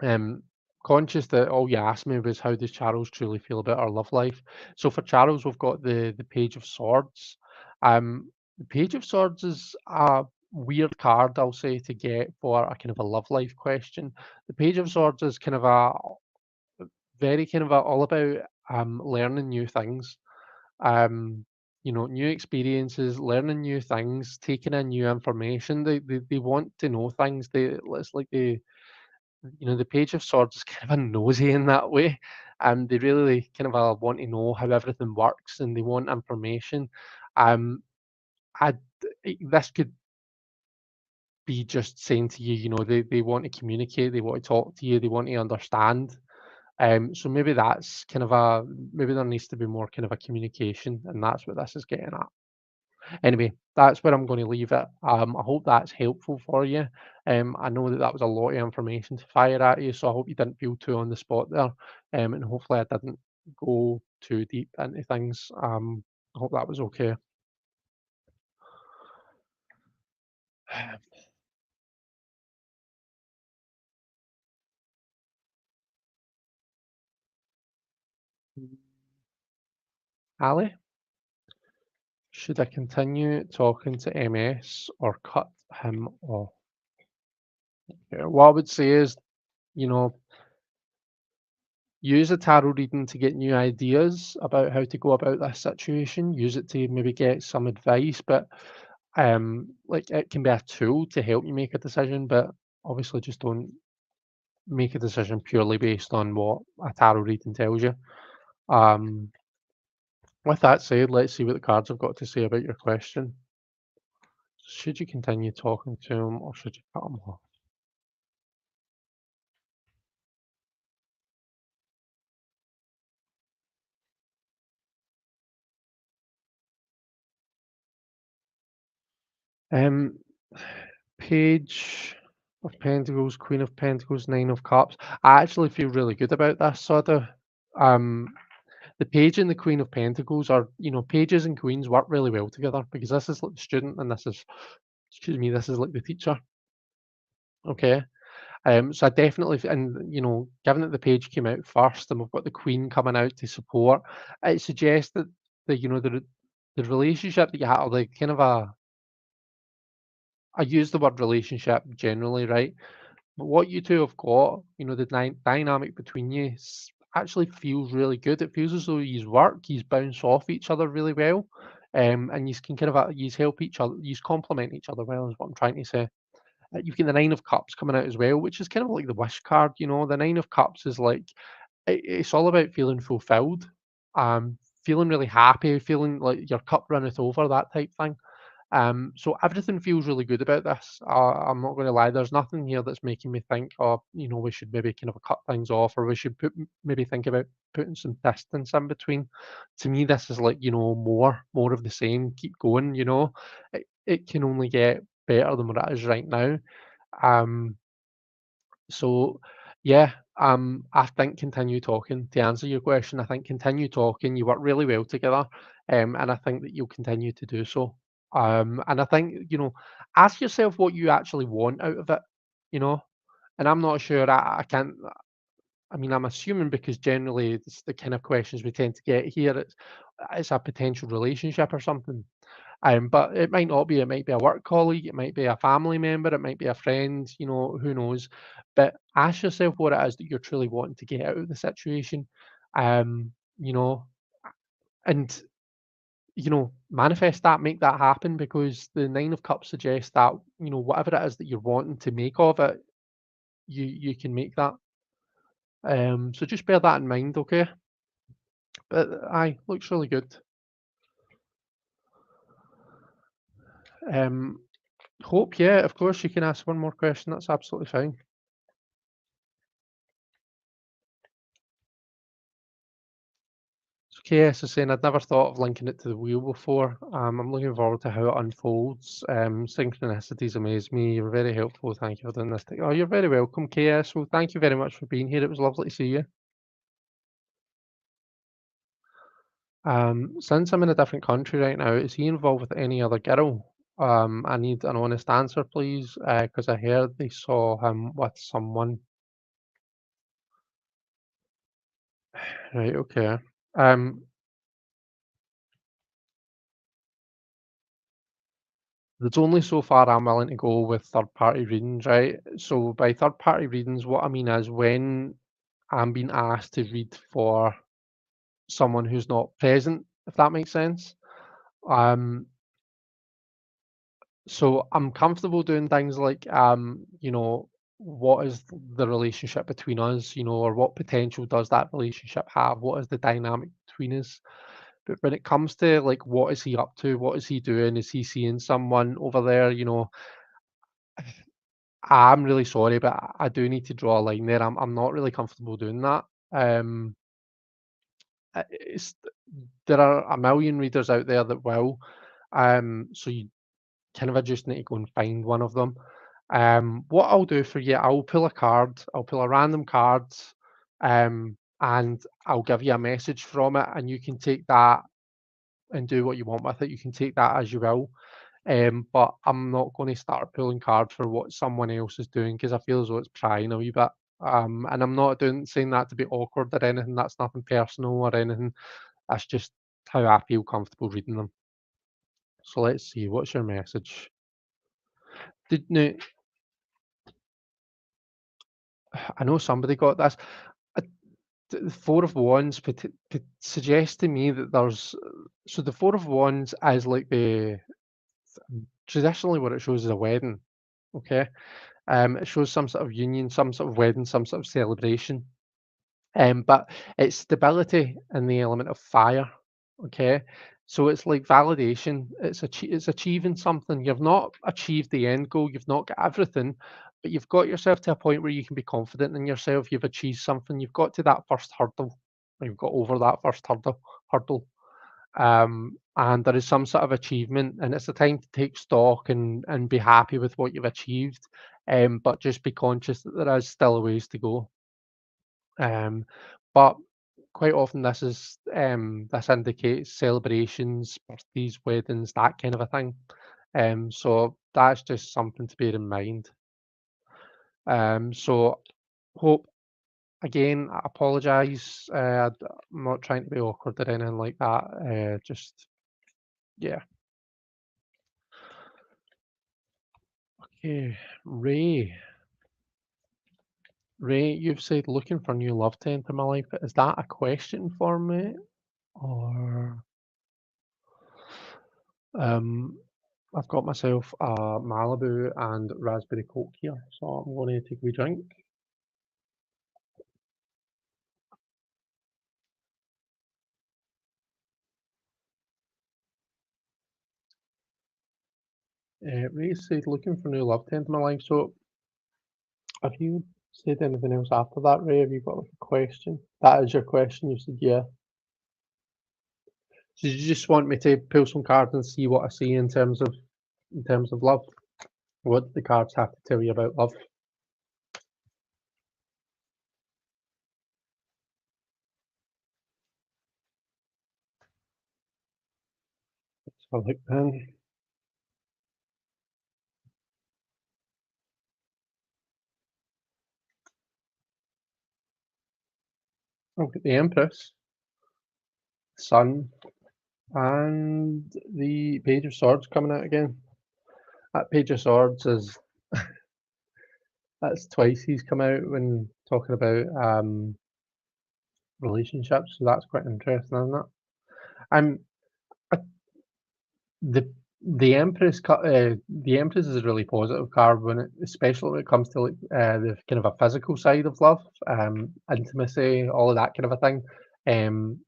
Um, Conscious that all you asked me was how does Charles truly feel about our love life. So for Charles, we've got the Page of Swords. The Page of Swords is a weird card, I'll say, to get for a kind of a love life question. The Page of Swords is kind of a very kind of all about learning new things, um, new experiences, learning new things, taking in new information. They want to know things. It's like the Page of Swords is kind of a nosy in that way. They really kind of want to know how everything works, and they want information. Um, I This could be just saying to you, they want to communicate, they want to talk to you, they want to understand. So maybe there needs to be more kind of a communication, and that's what this is getting at. Anyway, that's where I'm going to leave it. I hope that's helpful for you. I know that that was a lot of information to fire at you, so I hope you didn't feel too on the spot there, and hopefully I didn't go too deep into things. I hope that was okay. Ali, should I continue talking to MS or cut him off? Yeah, what I would say is, you know, use a tarot reading to get new ideas about how to go about this situation. Use it to maybe get some advice, but like it can be a tool to help you make a decision, but obviously just don't make a decision purely based on what a tarot reading tells you. Um, with that said, let's see what the cards have got to say about your question. Should you continue talking to him or should you cut him off? Um, Page of Pentacles, Queen of Pentacles, Nine of Cups. I actually feel really good about this sort of. Um, the Page and the Queen of Pentacles are, pages and queens work really well together because this is like the student and this is like the teacher. Okay. So I definitely, and given that the page came out first and we've got the queen coming out to support, it suggests that the relationship that you have, or the kind of I use the word relationship generally, right? But what you two have got, the dynamic between you actually feels really good. It feels as though you work, you bounce off each other really well, and you can kind of you help each other, you complement each other well, is what I'm trying to say. You've got the Nine of Cups coming out as well, which is kind of like the wish card. The Nine of Cups is like it's all about feeling fulfilled, feeling really happy, feeling like your cup runneth over, that type thing. So everything feels really good about this. I'm not going to lie. There's nothing here that's making me think, oh, we should maybe kind of cut things off, or we should maybe think about putting some distance in between. To me, this is like more of the same. Keep going. It can only get better than what it is right now. Um, so yeah, I think continue talking to answer your question. I think continue talking. You work really well together, and I think that you'll continue to do so. And I think ask yourself what you actually want out of it. You know, and I'm not sure. I can't. I mean, I'm assuming because generally it's the kind of questions we tend to get here. It's a potential relationship or something. But it might not be. It might be a work colleague. It might be a family member. It might be a friend. Who knows? But ask yourself what it is that you're truly wanting to get out of the situation. You know, and manifest that, make that happen, because the Nine of Cups suggests that, whatever it is that you're wanting to make of it, you can make that. So just bear that in mind, okay? But aye, looks really good. Um, Hope, yeah, of course you can ask one more question. That's absolutely fine. So KS is saying, I'd never thought of linking it to the wheel before. I'm looking forward to how it unfolds. Synchronicities amaze me. You're very helpful. Thank you for doing this. Oh, you're very welcome, KS. Well, thank you very much for being here. It was lovely to see you. Since I'm in a different country right now, is he involved with any other girl? I need an honest answer, please, because I heard they saw him with someone. Right, okay. Um, there's only so far I'm willing to go with third party readings, right? So by third party readings, what I mean is when I'm being asked to read for someone who's not present, if that makes sense. Um, So I'm comfortable doing things like, what is the relationship between us, or what potential does that relationship have? What is the dynamic between us? But when it comes to like, what is he up to? What is he doing? Is he seeing someone over there? I'm really sorry, but I do need to draw a line there. I'm not really comfortable doing that. Um, it's there are a million readers out there that will. So you kind of I just need to go and find one of them. What I'll do for you, I'll pull a card, I'll pull a random card, and I'll give you a message from it, and you can take that and do what you want with it. You can take that as you will. But I'm not going to start pulling cards for what someone else is doing because I feel as though it's prying a wee bit. And I'm not saying that to be awkward or anything. That's nothing personal or anything. That's just how I feel comfortable reading them. So let's see. What's your message? Now, I know somebody got this. Uh, the Four of Wands suggests to me that so the Four of Wands is like the traditionally what it shows is a wedding. Okay, it shows some sort of union, some sort of wedding, some sort of celebration. But it's stability in the element of fire. Okay, so it's like validation. It's achieving something. You've not achieved the end goal. You've not got everything, but you've got yourself to a point where you can be confident in yourself. You've achieved something. You've got to that first hurdle. You've got over that first hurdle. And there is some sort of achievement, and it's a time to take stock and be happy with what you've achieved. But just be conscious that there is still a ways to go. Um, but quite often this indicates celebrations, birthdays, weddings, that kind of a thing. So that's just something to bear in mind. So hope again, I apologise. I'm not trying to be awkward or anything like that. Just yeah. Okay, Ray. Ray, you've said looking for new love to enter my life. Is that a question for me, or um? I've got myself a Malibu and raspberry Coke here, so I'm going to take a wee drink. Ray said, looking for new love to enter my life. So, have you said anything else after that, Ray? Have you got like a question? That is your question. You said, yeah. So, you just want me to pull some cards and see what I see in terms of love? What the cards have to tell you about love? So, like then, I've got the Empress, Sun, and the Page of Swords coming out again. That Page of Swords is that's twice he's come out when talking about relationships, so that's quite interesting, isn't it? Um, uh, the the Empress is a really positive card when it, especially when it comes to like the kind of a physical side of love, intimacy, all of that kind of a thing. Um,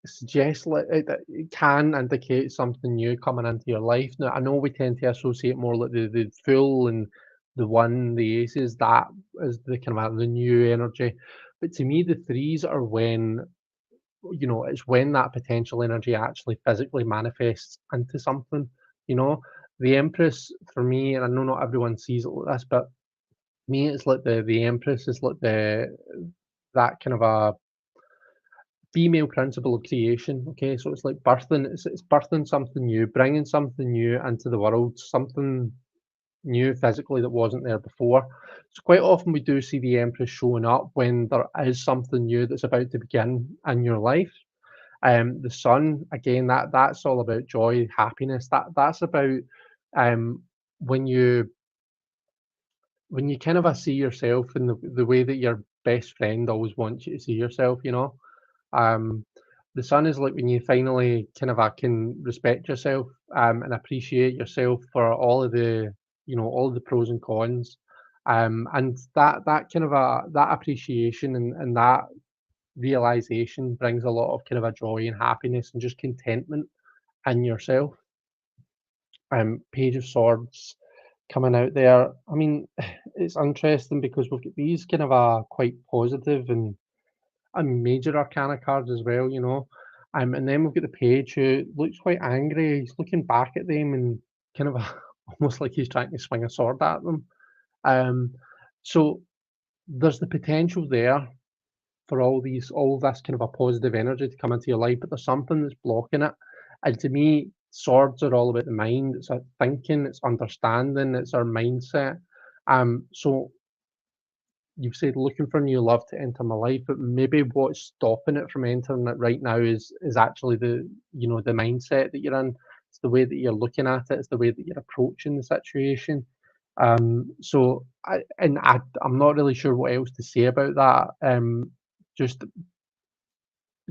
suggests like it can indicate something new coming into your life. Now, I know we tend to associate more like the Fool and the One, the Aces, that is the kind of the new energy. But to me, the threes are when, you know, it's when that potential energy actually physically manifests into something, you know. The Empress for me, and I know not everyone sees it like this, but me, it's like the Empress is like that kind of a female principle of creation. Okay, so it's like birthing. It's birthing something new, bringing something new into the world, something new physically that wasn't there before. So quite often we do see the Empress showing up when there is something new that's about to begin in your life. The Sun, again, that's all about joy, happiness. That's about um, when you kind of see yourself in the way that your best friend always wants you to see yourself. You know, um, the Sun is like when you finally kind of can respect yourself and appreciate yourself for all of the, you know, all of the pros and cons. And that kind of that appreciation and that realization brings a lot of kind of a joy and happiness and just contentment in yourself. Page of Swords coming out there. I mean, it's interesting because we've got these kind of quite positive and major arcana cards as well, you know. And then we've got the page who looks quite angry. He's looking back at them and kind of almost like he's trying to swing a sword at them. Um, so there's the potential there for all this kind of a positive energy to come into your life, but there's something that's blocking it. And to me, swords are all about the mind. It's our thinking, it's understanding, it's our mindset. So you've said looking for new love to enter my life, but maybe what's stopping it from entering it right now is actually the, you know, the mindset that you're in. It's the way that you're looking at it. It's the way that you're approaching the situation. I'm not really sure what else to say about that. Just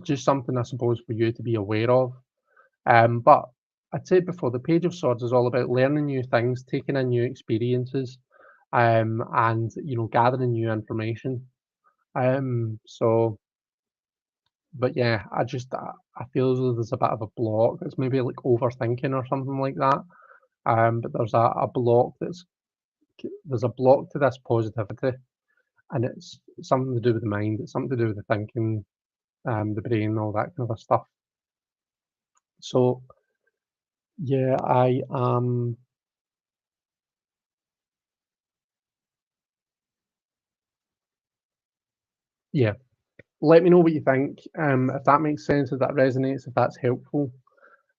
just something I suppose for you to be aware of. But I'd said before, the Page of Swords is all about learning new things, taking in new experiences, and you know, gathering new information. So, but yeah, I feel as though there's a bit of a block. It's maybe like overthinking or something like that. But there's a block there's a block to this positivity, and it's something to do with the mind. It's something to do with the thinking, the brain, all that kind of a stuff. So yeah, yeah. Let me know what you think. If that makes sense, if that resonates, if that's helpful.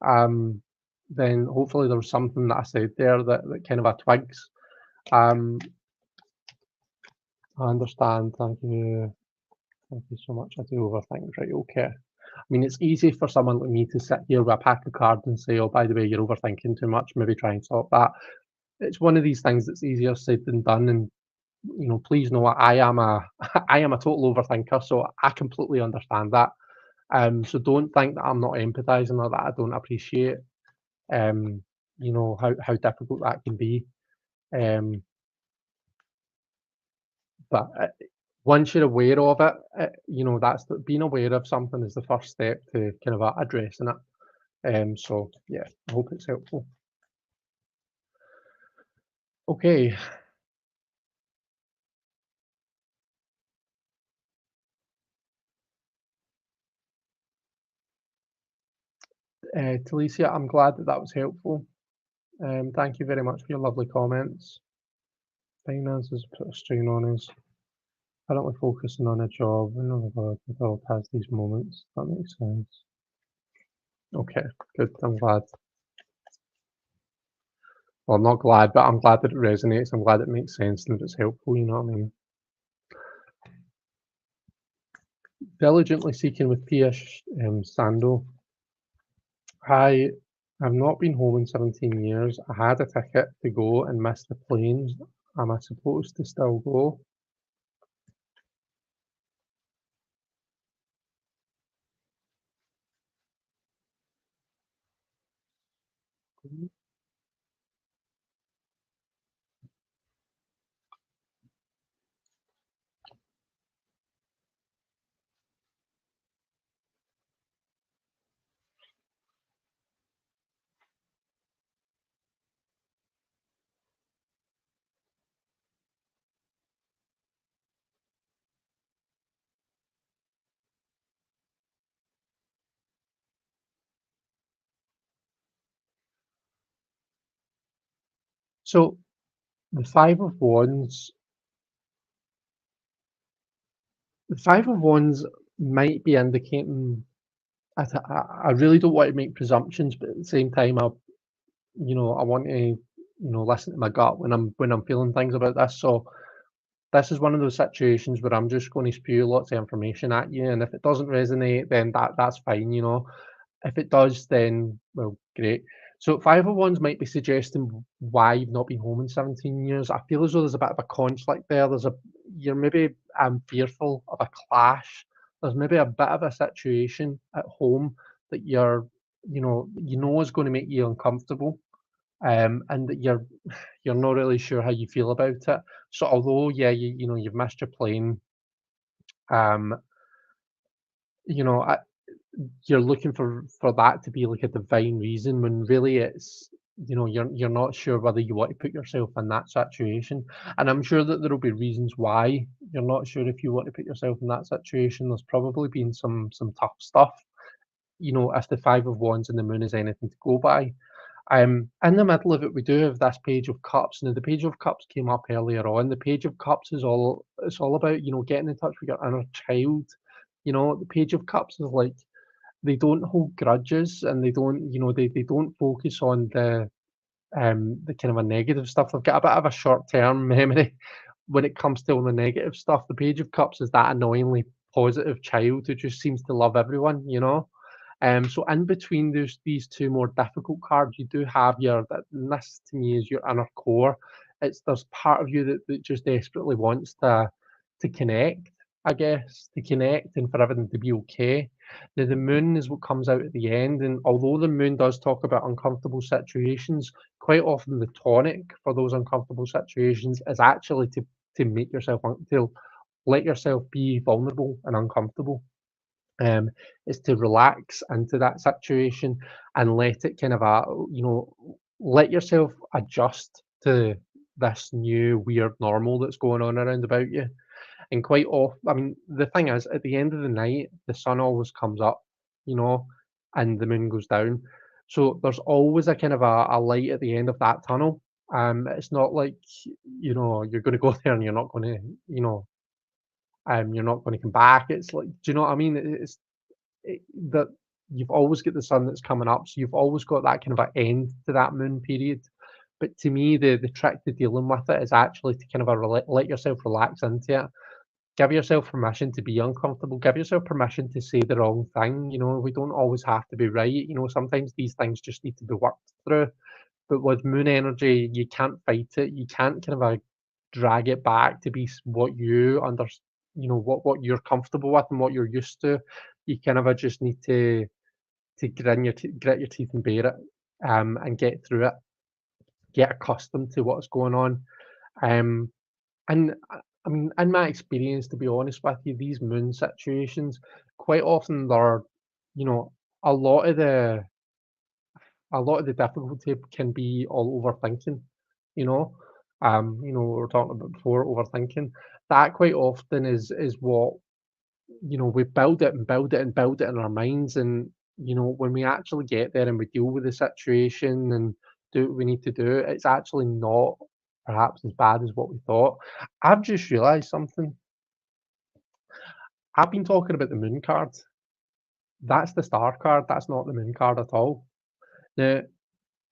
Um, then hopefully there was something that I said there that kind of a twigs. Um, I understand. Thank you. Thank you so much. I do overthink. Right. Okay. I mean, it's easy for someone like me to sit here with a pack of cards and say, "Oh, by the way, you're overthinking too much. Maybe try and stop that." It's one of these things that's easier said than done. And you know, please know I am a I am a total overthinker, so I completely understand that. So don't think that I'm not empathizing or that I don't appreciate, um, you know, how difficult that can be. Um, but once you're aware of it, you know, being aware of something is the first step to kind of addressing it. So yeah, I hope it's helpful. Okay, Talicia, I'm glad that that was helpful. Thank you very much for your lovely comments. Finances put a strain on us. Currently focusing on a job. We know the world has these moments. That makes sense. Okay, good. I'm glad. Well, I'm not glad, but I'm glad that it resonates. I'm glad it makes sense and that it's helpful. You know what I mean? Diligently seeking with Piyush Sando. Hi, I've not been home in 17 years. I had a ticket to go and missed the plane. Am I supposed to still go? So the Five of Wands, the Five of Wands might be indicating. I really don't want to make presumptions, but at the same time, I want to, listen to my gut when I'm feeling things about this. So this is one of those situations where I'm just going to spew lots of information at you, and if it doesn't resonate, then that's fine. If it does, then well, great. So Five of Wands might be suggesting why you've not been home in 17 years. I feel as though there's a bit of a conflict there. You're maybe fearful of a clash. There's maybe a bit of a situation at home that you know is going to make you uncomfortable, and that you're not really sure how you feel about it. So although yeah, you've missed your plane, um, you know, I, you're looking for that to be like a divine reason when really it's you're not sure whether you want to put yourself in that situation. And I'm sure that there will be reasons why you're not sure if you want to put yourself in that situation. There's probably been some tough stuff, if the Five of Wands and the Moon is anything to go by. In the middle of it, we do have this Page of Cups. Now, the Page of Cups came up earlier on. The Page of Cups is all about, getting in touch with your inner child. The Page of Cups is like they don't hold grudges, and they don't focus on the kind of a negative stuff. They've got a bit of a short-term memory when it comes to all the negative stuff. The Page of Cups is that annoyingly positive child who just seems to love everyone. So in between these two more difficult cards, you do have and this to me is your inner core. There's part of you that just desperately wants to connect, I guess, to connect and for everything to be okay. Now the moon is what comes out at the end, and although the moon does talk about uncomfortable situations, quite often the tonic for those uncomfortable situations is actually to make yourself to let yourself be vulnerable and uncomfortable, is to relax into that situation and let it kind of let yourself adjust to this new weird normal that's going on around about you. And quite often, I mean, the thing is, at the end of the night, the sun always comes up, you know, and the moon goes down. So there's always a kind of a light at the end of that tunnel. It's not like, you're going to go there and you're not going to come back. It's like, do you know what I mean? That you've always got the sun that's coming up, so you've always got that kind of an end to that moon period. But to me, the trick to dealing with it is actually to kind of let yourself relax into it. Give yourself permission to be uncomfortable. Give yourself permission to say the wrong thing. We don't always have to be right. Sometimes these things just need to be worked through. But with moon energy, you can't fight it. You can't kind of drag it back to be what you what you're comfortable with and what you're used to. You kind of just need to grit your teeth and bear it, and get through it. Get accustomed to what's going on. Um, and I mean, in my experience, to be honest with you, these moon situations quite often they're, you know, a lot of the a lot of the difficulty can be all overthinking. You know, we were talking about before overthinking. That quite often is what we build it and build it and build it in our minds. And, when we actually get there and we deal with the situation and do what we need to do, it's actually not perhaps as bad as what we thought. I've just realized something. I've been talking about the moon card. That's the star card. That's not the moon card at all. Now,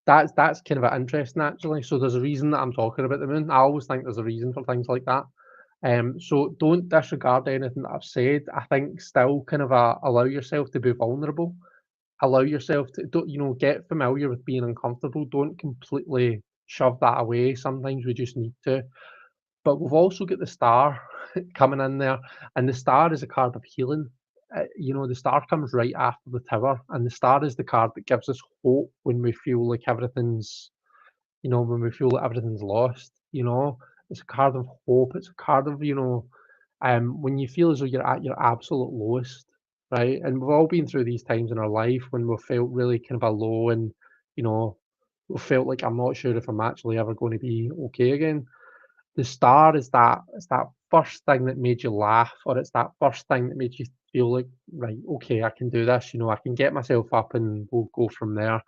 that's kind of interesting actually. So there's a reason that I'm talking about the moon. I always think there's a reason for things like that. So don't disregard anything that I've said. I think still kind of allow yourself to be vulnerable. Allow yourself to don't get familiar with being uncomfortable. Don't completely shove that away. Sometimes we just need to. But we've also got the star coming in there, and the star is a card of healing. the star comes right after the tower, and the star is the card that gives us hope when we feel like when we feel that everything's lost. It's a card of hope. It's a card of when you feel as though you're at your absolute lowest, right? And we've all been through these times in our life when we've felt really kind of low, and you know we felt like I'm not sure if I'm actually ever going to be okay again. The star is that first thing that made you laugh, or it's that first thing that made you feel like, right, okay, I can do this. I can get myself up, and we'll go from there.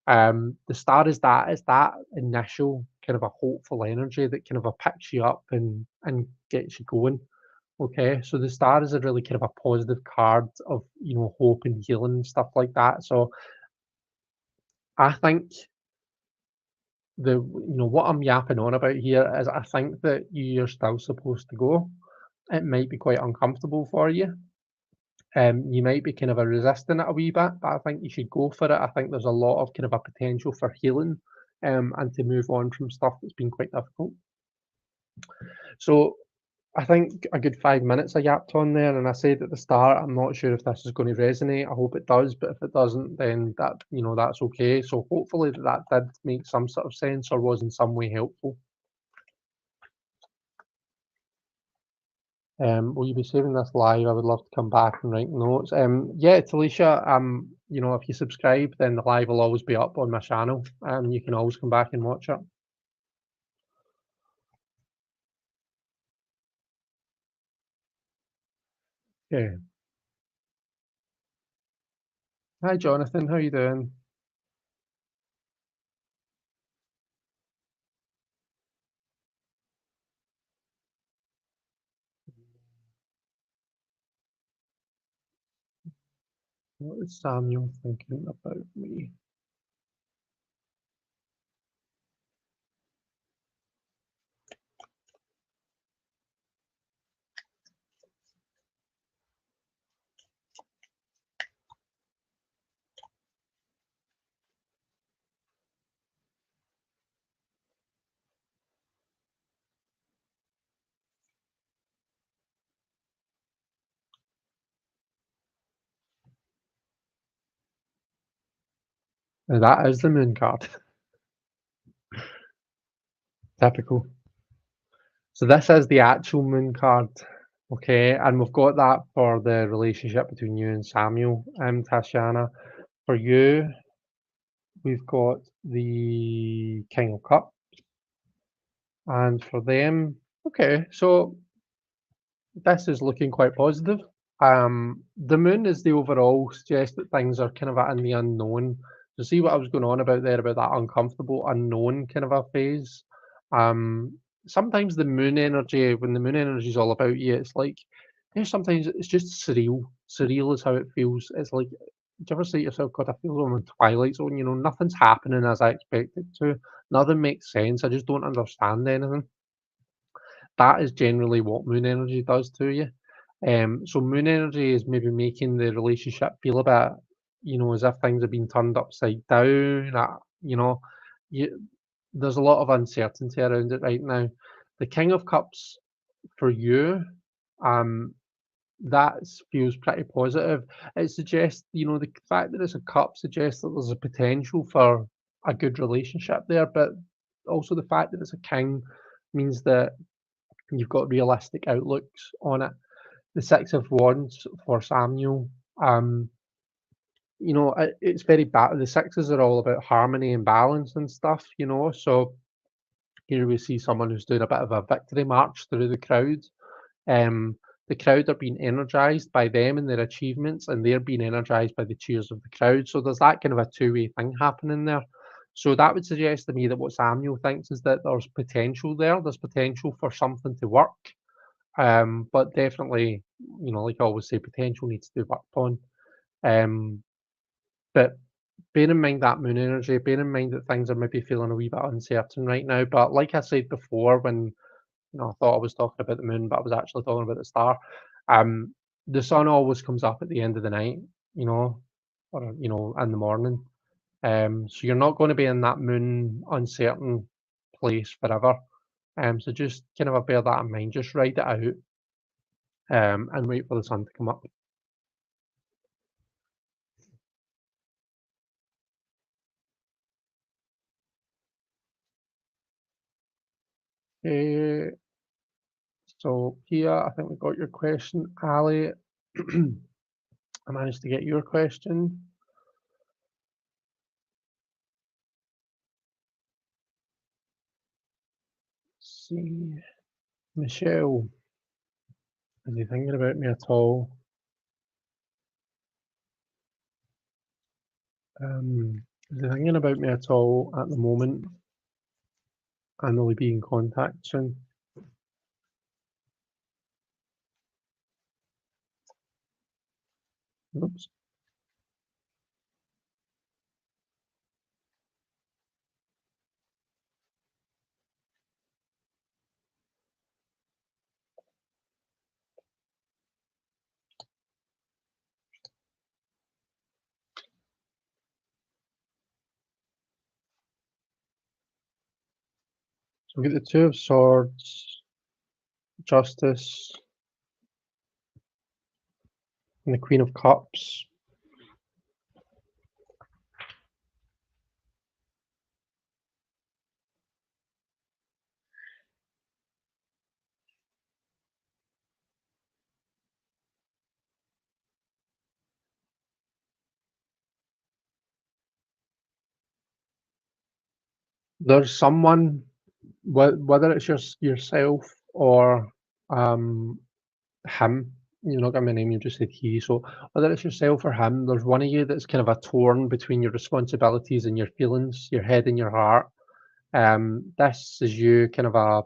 The star is that initial kind of a hopeful energy that kind of picks you up and gets you going. Okay, so the star is a really kind of a positive card of hope and healing and stuff like that. So I think what I'm yapping on about here is I think that you're still supposed to go. It might be quite uncomfortable for you. You might be kind of a resisting it a wee bit, but I think you should go for it. I think there's a lot of kind of a potential for healing, and to move on from stuff that's been quite difficult. So I think a good 5 minutes I yapped on there, and I said at the start, I'm not sure if this is going to resonate. I hope it does, but if it doesn't, then that's okay. So hopefully that did make some sort of sense or was in some way helpful. Will you be saving this live? I would love to come back and write notes. Yeah, Talisha, if you subscribe, then the live will always be up on my channel. You can always come back and watch it. Yeah. Hi, Jonathan. How you doing? What is Samuel thinking about me? Now that is the moon card. Typical. So this is the actual moon card. Okay, and we've got that for the relationship between you and Samuel, Tashiana. For you, we've got the King of Cups, and for them, okay, so this is looking quite positive. The moon is the overall suggest that things are kind of in the unknown. To see what I was going on about there about that uncomfortable unknown kind of a phase. Sometimes the moon energy, when the moon energy is all about you, it's like sometimes it's just surreal. Surreal is how it feels. It's like, do you ever say to yourself, God, I feel I'm in Twilight Zone, nothing's happening as I expect it to. Nothing makes sense. I just don't understand anything. That is generally what moon energy does to you. So moon energy is maybe making the relationship feel a bit, as if things have been turned upside down. You, there's a lot of uncertainty around it right now. The King of Cups for you, um, that feels pretty positive. It suggests, the fact that it's a cup suggests that there's a potential for a good relationship there, but also the fact that it's a king means that you've got realistic outlooks on it. The Six of Wands for Samuel, it's very bad. The sixes are all about harmony and balance and stuff, So here we see someone who's doing a bit of a victory march through the crowd. Um, the crowd are being energized by them and their achievements, and they're being energized by the cheers of the crowd. So there's that kind of a two-way thing happening there. So that would suggest to me that what Samuel thinks is that there's potential there. There's potential for something to work. But definitely, like I always say, potential needs to be worked on. Um, but bear in mind that moon energy, bear in mind that things are maybe feeling a wee bit uncertain right now. But like I said before, when I thought I was talking about the moon, but I was actually talking about the star. The sun always comes up at the end of the night, or in the morning. So you're not going to be in that moon uncertain place forever. So just kind of bear that in mind. Just write it out, and wait for the sun to come up. Okay, so Pia, I think we got your question. Ali, I managed to get your question. Let's see, Michelle, is he thinking about me at all? Is he thinking about me at all at the moment? And will he be in contact soon? Oops. So we get the Two of Swords, Justice, and the Queen of Cups. There's someone, whether it's yourself or um, him, you're not giving me a name, you just said he. So whether it's yourself or him, there's one of you that's kind of a torn between your responsibilities and your feelings, your head and your heart. This is you kind of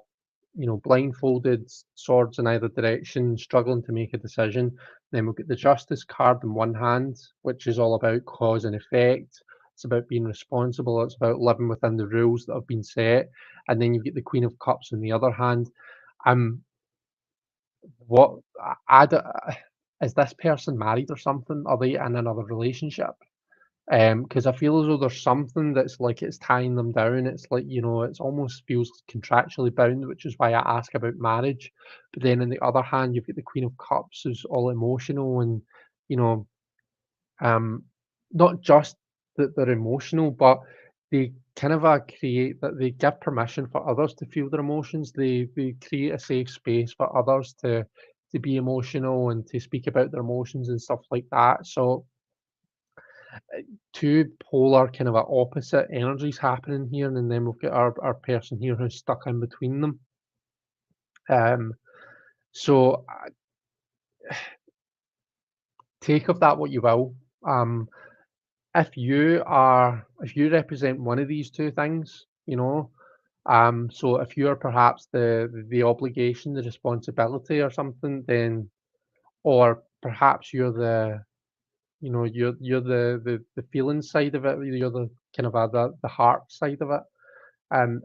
blindfolded, swords in either direction, struggling to make a decision. Then we'll get the Justice card in one hand, which is all about cause and effect. It's about being responsible. It's about living within the rules that have been set. And then you get the Queen of Cups in the other hand. Um, what I d- is this person married or something? Are they in another relationship? Because I feel as though there's something that's like it's tying them down. It's like, it's almost feels contractually bound, which is why I ask about marriage. But then on the other hand, you've got the Queen of Cups who's all emotional and, you know, um, not just that they're emotional, but they kind of create that they give permission for others to feel their emotions. They create a safe space for others to be emotional and to speak about their emotions and stuff like that. So two polar kind of opposite energies happening here, and then we've got our person here who's stuck in between them. Um, so take of that what you will. If you represent one of these two things, so if you're perhaps the obligation, the responsibility or something, then or perhaps you're the feeling side of it, you're the kind of the heart side of it.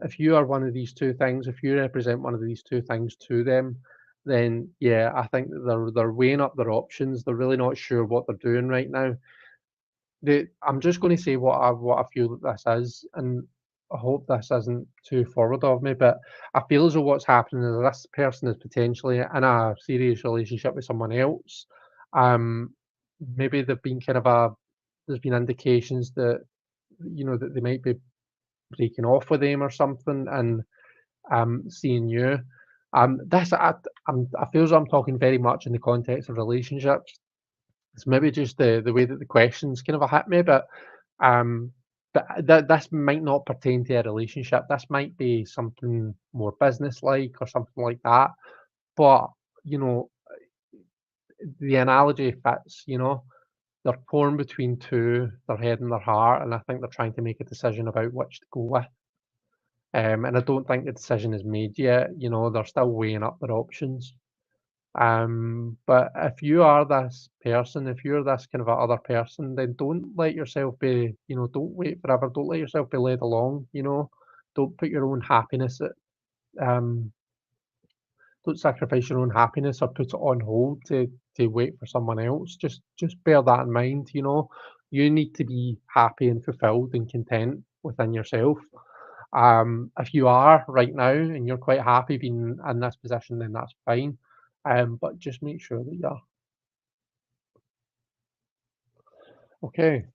If you are one of these two things, if you represent one of these two things to them, then yeah, I think that they're weighing up their options. They're really not sure what they're doing right now. I'm just going to say what I feel that this is, and I hope this isn't too forward of me, but I feel as though what's happening is this person is potentially in a serious relationship with someone else. Um, Maybe they've been there's been indications that that they might be breaking off with them or something, and seeing you. This I feel as though I'm talking very much in the context of relationships. It's maybe just the way that the questions kind of hit me, um, but this might not pertain to a relationship. This might be something more business-like or something like that. But you know, the analogy fits. They're torn between two, their head and their heart, and I think they're trying to make a decision about which to go with. And I don't think the decision is made yet. They're still weighing up their options. But if you are this person, if you're this kind of a other person, then don't let yourself be, don't wait forever. Don't let yourself be led along. Don't put your own happiness um, don't sacrifice your own happiness or put it on hold to wait for someone else. Just bear that in mind. You need to be happy and fulfilled and content within yourself. If you are right now and you're quite happy being in this position, then that's fine. But just make sure that you're okay.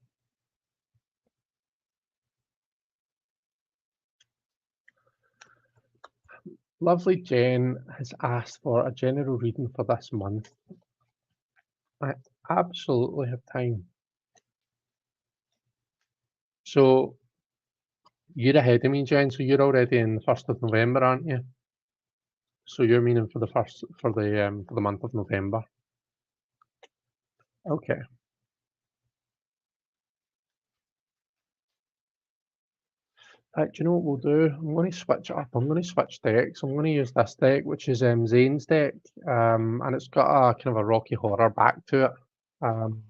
Lovely Jen has asked for a general reading for this month. I absolutely have time. So you're ahead of me, Jen. So you're already in the 1st of November, aren't you? So you're meaning for the first for the month of November. Okay. Do you know what we'll do? I'm going to switch it up. I'm going to switch decks. I'm going to use this deck, which is Zane's deck, and it's got a kind of a Rocky Horror back to it. Um,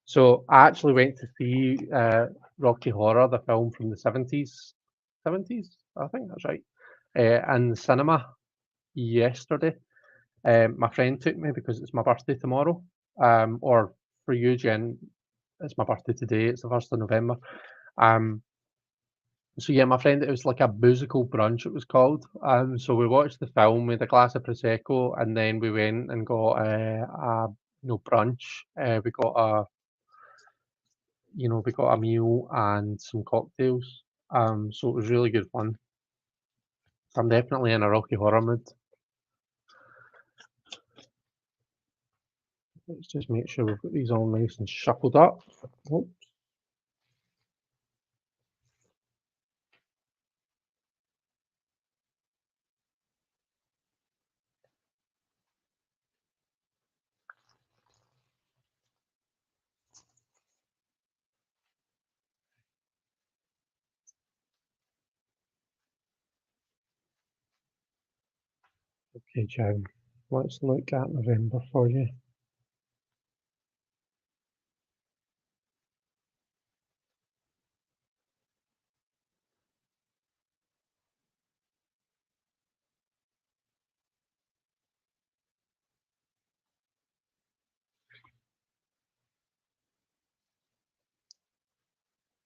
so I actually went to see Rocky Horror, the film from the 70s. 70s? I think that's right. In the cinema yesterday. My friend took me because it's my birthday tomorrow. Or for you, Jen, it's my birthday today. It's the 1st of November. Um, so yeah, my friend, it was like a musical brunch, it was called. So we watched the film with a glass of prosecco, and then we went and got brunch. We got a meal and some cocktails. So it was really good fun. I'm definitely in a Rocky Horror mood. Let's just make sure we've got these all nice and shuffled up. Oh, okay, Jen. Let's look at November for you.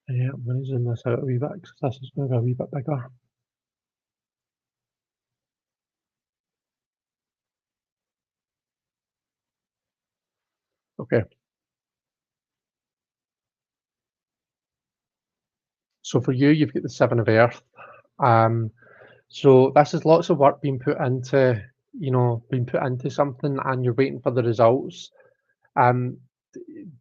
Yeah, I'm going to zoom this out a wee bit because this is going to be a wee bit bigger. Okay, so for you, you've got the Seven of Earth. Um, so this is lots of work being put into, being put into something, and you're waiting for the results. Um,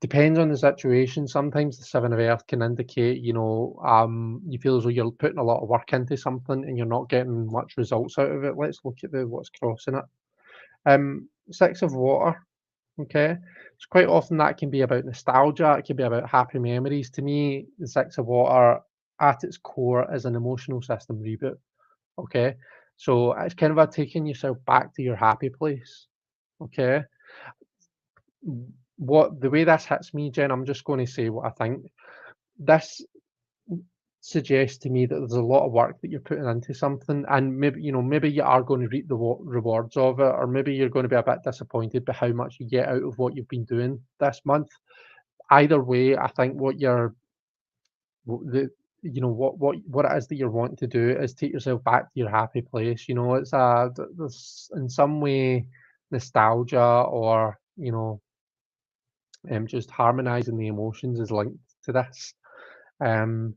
Depends on the situation. Sometimes the Seven of Earth can indicate, you feel as though you're putting a lot of work into something and you're not getting much results out of it. Let's look at the what's crossing it. Six of Water. Okay. So quite often that can be about nostalgia, it can be about happy memories. To me, the Six of Water at its core is an emotional system reboot. Okay. So it's kind of about taking yourself back to your happy place. Okay. What the way this hits me, Jen, I'm just going to say what I think. This suggests to me that there's a lot of work that you're putting into something, and maybe you are going to reap the rewards of it, or maybe you're going to be a bit disappointed by how much you get out of what you've been doing this month. Either way, I think what you're the what it is that you're wanting to do is take yourself back to your happy place. It's there's in some way nostalgia, or just harmonizing the emotions is linked to this. Um,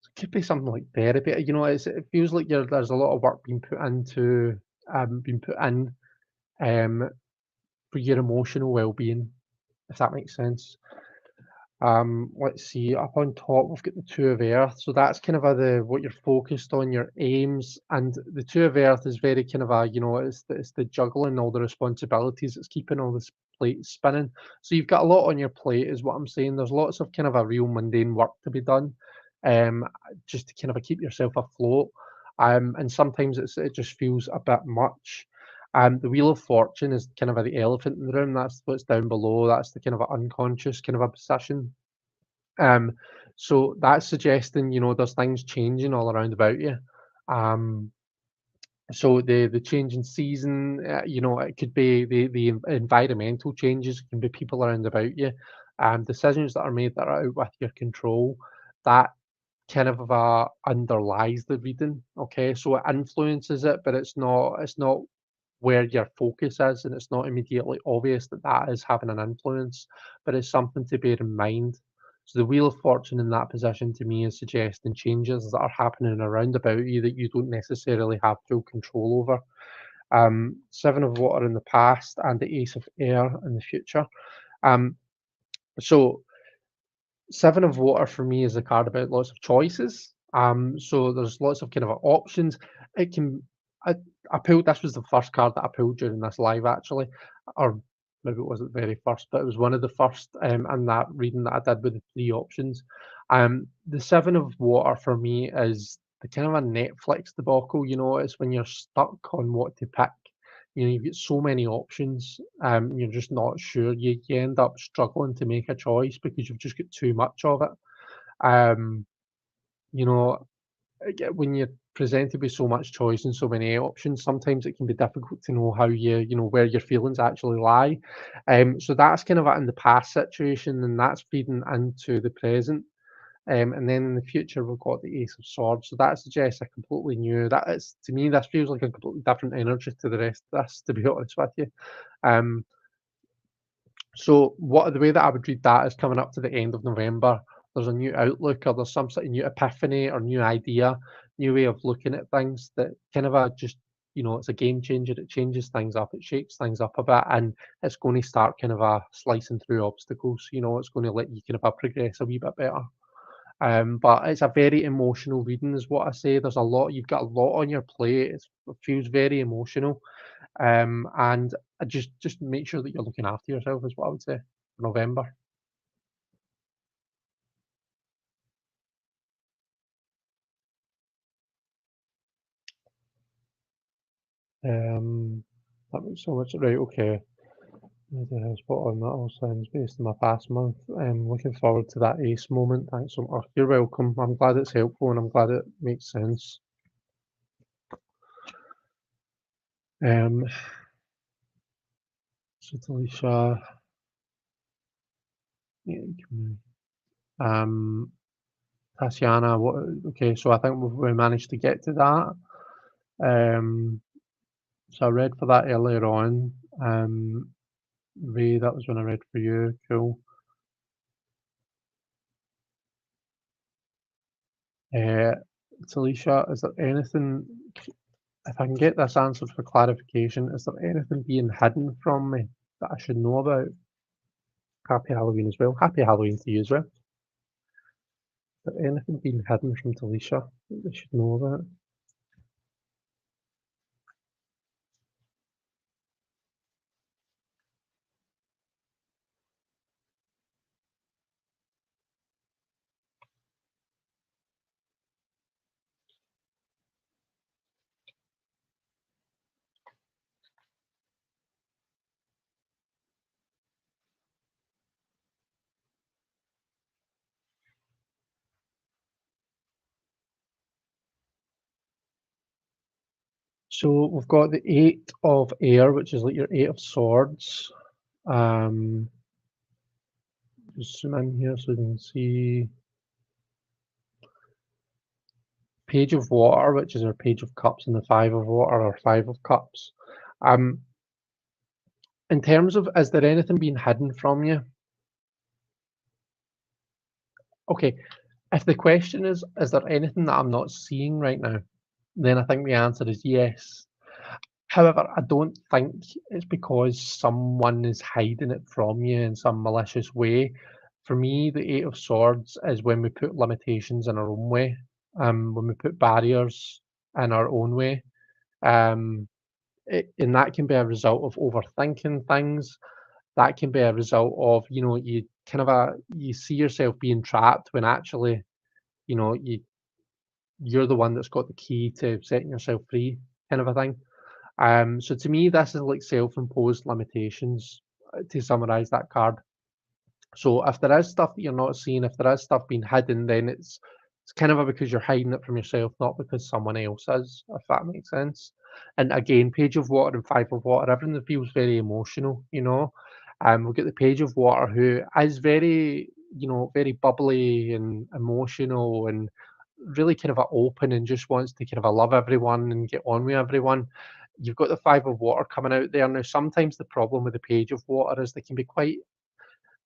it could be something like therapy. It feels like there's a lot of work being put in um, for your emotional well-being, if that makes sense. Let's see, up on top, we've got the Two of Earth. So that's kind of what you're focused on, your aims. And the Two of Earth is very kind of it's the juggling all the responsibilities. It's keeping all this plate spinning. So you've got a lot on your plate, is what I'm saying. There's lots of kind of a real mundane work to be done, um, just to kind of keep yourself afloat. And sometimes it just feels a bit much. The Wheel of Fortune is kind of the elephant in the room. That's what's down below. That's the kind of a unconscious kind of a position. Um, so that's suggesting, there's things changing all around about you. Um, so the change in season, it could be the environmental changes. It can be people around about you, decisions that are made that are out with your control. That kind of underlies the reading. Okay, so it influences it, but it's not where your focus is, and it's not immediately obvious that that is having an influence, but it's something to bear in mind. So the Wheel of Fortune in that position to me is suggesting changes that are happening around about you that you don't necessarily have full control over. Seven of Water in the past and the Ace of Air in the future. Um, so Seven of Water for me is a card about lots of choices. So there's lots of kind of options. It can I, I pulled this was the first card that I pulled during this live actually, or maybe it wasn't the very first, but it was one of the first in that reading that I did with the three options. The Seven of Water for me is the kind of a Netflix debacle. It's when you're stuck on what to pick. You've got so many options, you're just not sure. You end up struggling to make a choice because you've just got too much of it. Um, you know, when you're presented with so much choice and so many options, sometimes it can be difficult to know where your feelings actually lie. So that's kind of in the past situation, and that's feeding into the present. And then in the future, we've got the Ace of Swords. So that suggests a completely new. That is to me, this feels like a completely different energy to the rest of this. To be honest with you, um, so what the way that I would read that is coming up to the end of November, there's a new outlook or there's some sort of new epiphany or new idea, new way of looking at things that kind of it's a game changer. It changes things up, it shakes things up a bit, and it's going to start kind of slicing through obstacles. It's going to let you kind of progress a wee bit better. But it's a very emotional reading, is what I say. You've got a lot on your plate. It feels very emotional. And just make sure that you're looking after yourself is what I would say for November. Um, that makes so much right. Okay. Maybe I spot on that all sounds based on my past month. Looking forward to that ace moment. Thanks so much. You're welcome. I'm glad it's helpful and I'm glad it makes sense. Um, so Talisha, yeah, Tatiana, what? Okay, so I think we managed to get to that. Um, so I read for that earlier on. Ray, that was when I read for you. Cool. Uh, Talisha, is there anything, if I can get this answered for clarification, is there anything being hidden from me that I should know about? Happy Halloween as well. Happy Halloween to you as well. Is there anything being hidden from Talisha that we should know about? So we've got the Eight of Air, which is like your Eight of Swords. Um, just zoom in here so you can see Page of Water, which is our Page of Cups, and the Five of Water or Five of Cups. Um, in terms of, is there anything being hidden from you? Okay, if the question is there anything that I'm not seeing right now? Then I think the answer is yes. However, I don't think it's because someone is hiding it from you in some malicious way. For me, the Eight of Swords is when we put limitations in our own way, when we put barriers in our own way. Um, and that can be a result of overthinking things. That can be a result of, you kind of you see yourself being trapped when actually, you're the one that's got the key to setting yourself free, kind of a thing. So to me, this is like self-imposed limitations, to summarize that card. So if there is stuff that you're not seeing, if there is stuff being hidden, then it's kind of because you're hiding it from yourself, not because someone else is, if that makes sense. And again, Page of Water and Five of Water, everything that feels very emotional. We've got the Page of Water who is very, very bubbly and emotional and really kind of open and just wants to kind of love everyone and get on with everyone. You've got the Five of Water coming out there. Now, sometimes the problem with the Page of Water is they can be quite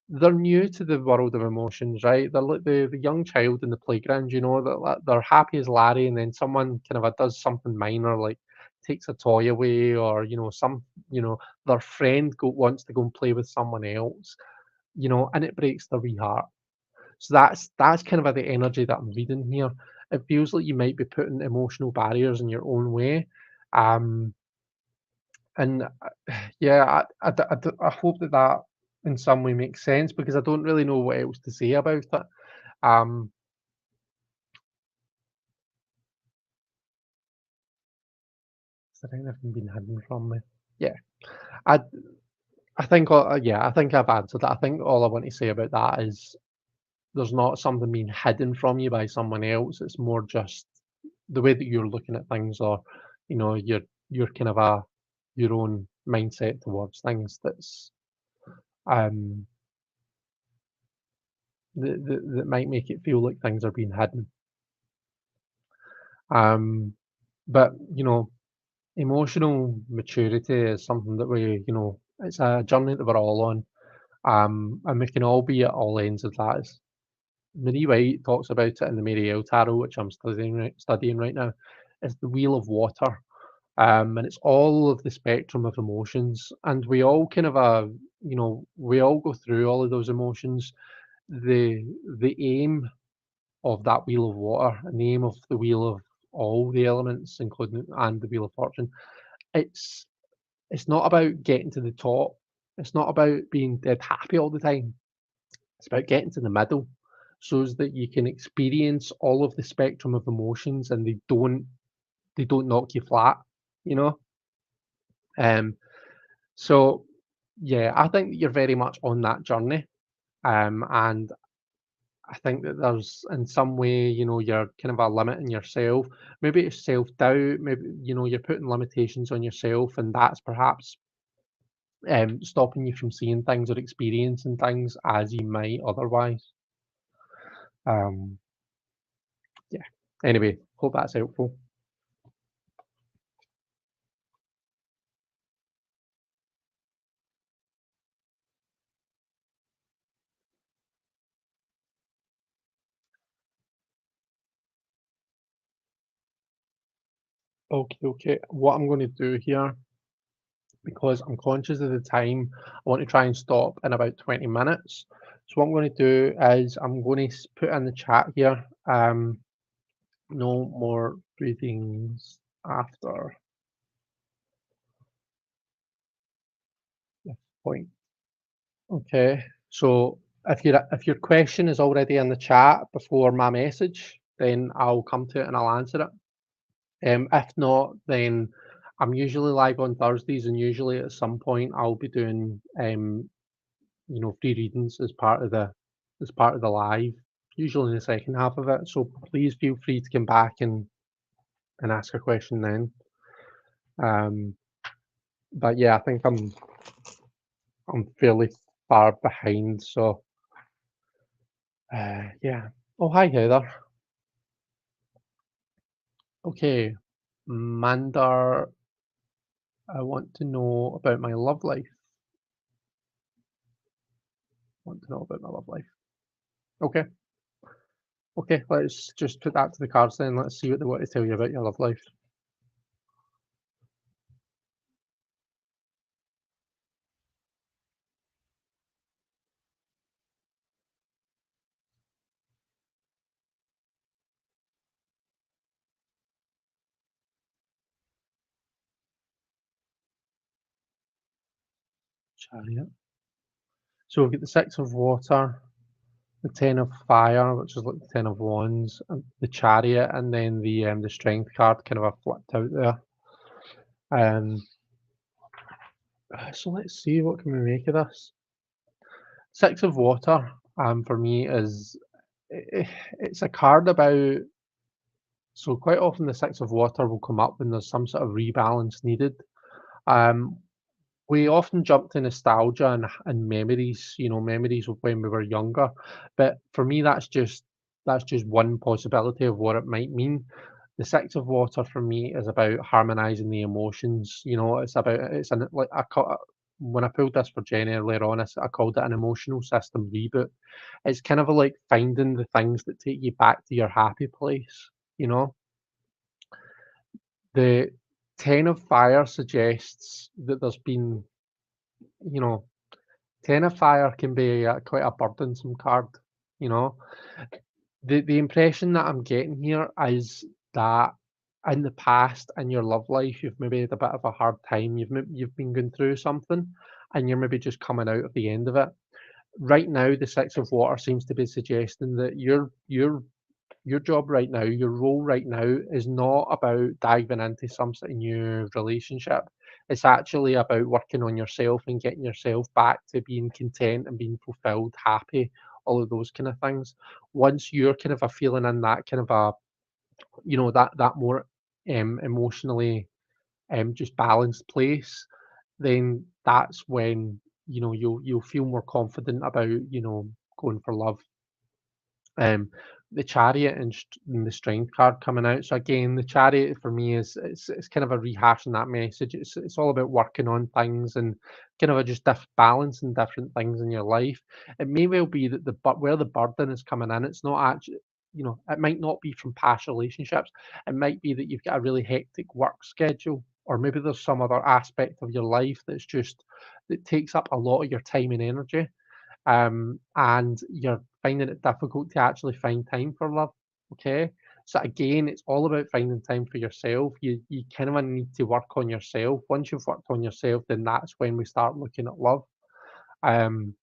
they're new to the world of emotions, right? They're like the young child in the playground, that they're happy as Larry, and then someone kind of does something minor, like takes a toy away, or you know, their friend wants to go and play with someone else, and it breaks their wee heart. So that's kind of the energy that I'm reading here. It feels like you might be putting emotional barriers in your own way, um, and yeah, I hope that that in some way makes sense because I don't really know what else to say about it. Um, is there anything been hidden from me? Yeah, I I think yeah, I think I've answered that. I think all I want to say about that is there's not something being hidden from you by someone else. It's more just the way that you're looking at things, or you're kind of your own mindset towards things that's um that might make it feel like things are being hidden. Um, but emotional maturity is something that it's a journey that we're all on. And we can all be at all ends of that. Marie White talks about it in the Mariel Tarot, which I'm studying right now. It's the wheel of water, and it's all of the spectrum of emotions, and we all kind of we all go through all of those emotions. The the aim of that wheel of water, and the aim of the wheel of all the elements, including and the wheel of fortune, it's it's not about getting to the top. It's not about being dead happy all the time. It's about getting to the middle so as that you can experience all of the spectrum of emotions and they don't knock you flat, you know? Um, so yeah, I think that you're very much on that journey. And I think that there's in some way, you're kind of a limiting yourself. Maybe it's self-doubt, maybe, you're putting limitations on yourself, and that's perhaps stopping you from seeing things or experiencing things as you might otherwise. Um, yeah. Anyway, hope that's helpful. Okay, okay. What I'm going to do here, because I'm conscious of the time, I want to try and stop in about 20 minutes. So what I'm going to do is I'm going to put in the chat here, no more breathings after this point. Okay. So if your question is already in the chat before my message, then I'll come to it and I'll answer it. If not, then I'm usually live on Thursdays, and usually at some point I'll be doing free readings as part of the live, usually in the second half of it. So please feel free to come back and ask a question then. Um, but yeah, I think I'm fairly far behind. So yeah. Oh, hi Heather. Okay, Mandar, I want to know about my love life. Want to know about my love life. Okay. Okay, let's just put that to the cards then. Let's see what they want to tell you about your love life. Chariot. So we've got the Six of Water, the Ten of Fire, which is like the Ten of Wands, and the Chariot, and then the Strength card kind of a flipped out there. So let's see what can we make of this. Six of Water, for me is it's a card about. So quite often the Six of Water will come up when there's some sort of rebalance needed. Um, we often jump to nostalgia and memories, memories of when we were younger. But for me, that's just one possibility of what it might mean. The Six of Water for me is about harmonizing the emotions. It's about it's an like when I pulled this for Jen earlier on, I called it an emotional system reboot. It's kind of like finding the things that take you back to your happy place. You know, the Ten of Fire suggests that there's been, you know, Ten of Fire can be quite a burdensome card. You know, the impression that I'm getting here is that in the past in your love life, you've maybe had a bit of a hard time. You've been going through something, and you're maybe just coming out of the end of it. Right now, the Six of Water seems to be suggesting that your job right now, your role right now is not about diving into some sort of new relationship. It's actually about working on yourself and getting yourself back to being content and being fulfilled, happy, all of those kind of things. Once you're kind of a feeling in that kind of a, that more emotionally just balanced place, then that's when you'll feel more confident about going for love. um, the Chariot and the Strength card coming out. So again, the Chariot for me is it's kind of a rehashing that message. It's all about working on things and kind of a just balancing different things in your life. It may well be that but where the burden is coming in, it's not actually, it might not be from past relationships. It might be that you've got a really hectic work schedule, or maybe there's some other aspect of your life that takes up a lot of your time and energy, and you're finding it difficult to actually find time for love. Okay. So again, it's all about finding time for yourself. You kind of need to work on yourself. Once you've worked on yourself, then that's when we start looking at love. Um,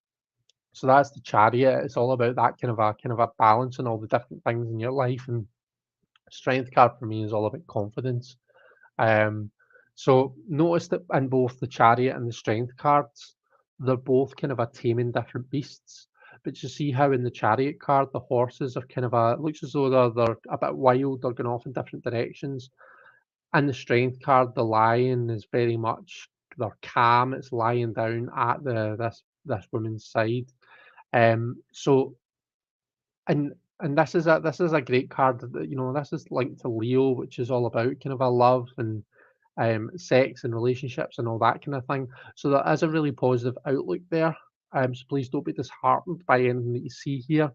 so that's the Chariot. It's all about that kind of a balance and all the different things in your life. And Strength card for me is all about confidence. Um, so notice that in both the Chariot and the Strength cards, they're both kind of a taming different beasts. But you see how in the Chariot card, the horses are kind of it looks as though they're a bit wild, they're going off in different directions. In the Strength card, the lion is very much, they're calm, it's lying down at this woman's side. So and this is a great card that, this is linked to Leo, which is all about kind of a love and sex and relationships and all that kind of thing. So there is a really positive outlook there. So please don't be disheartened by anything that you see here.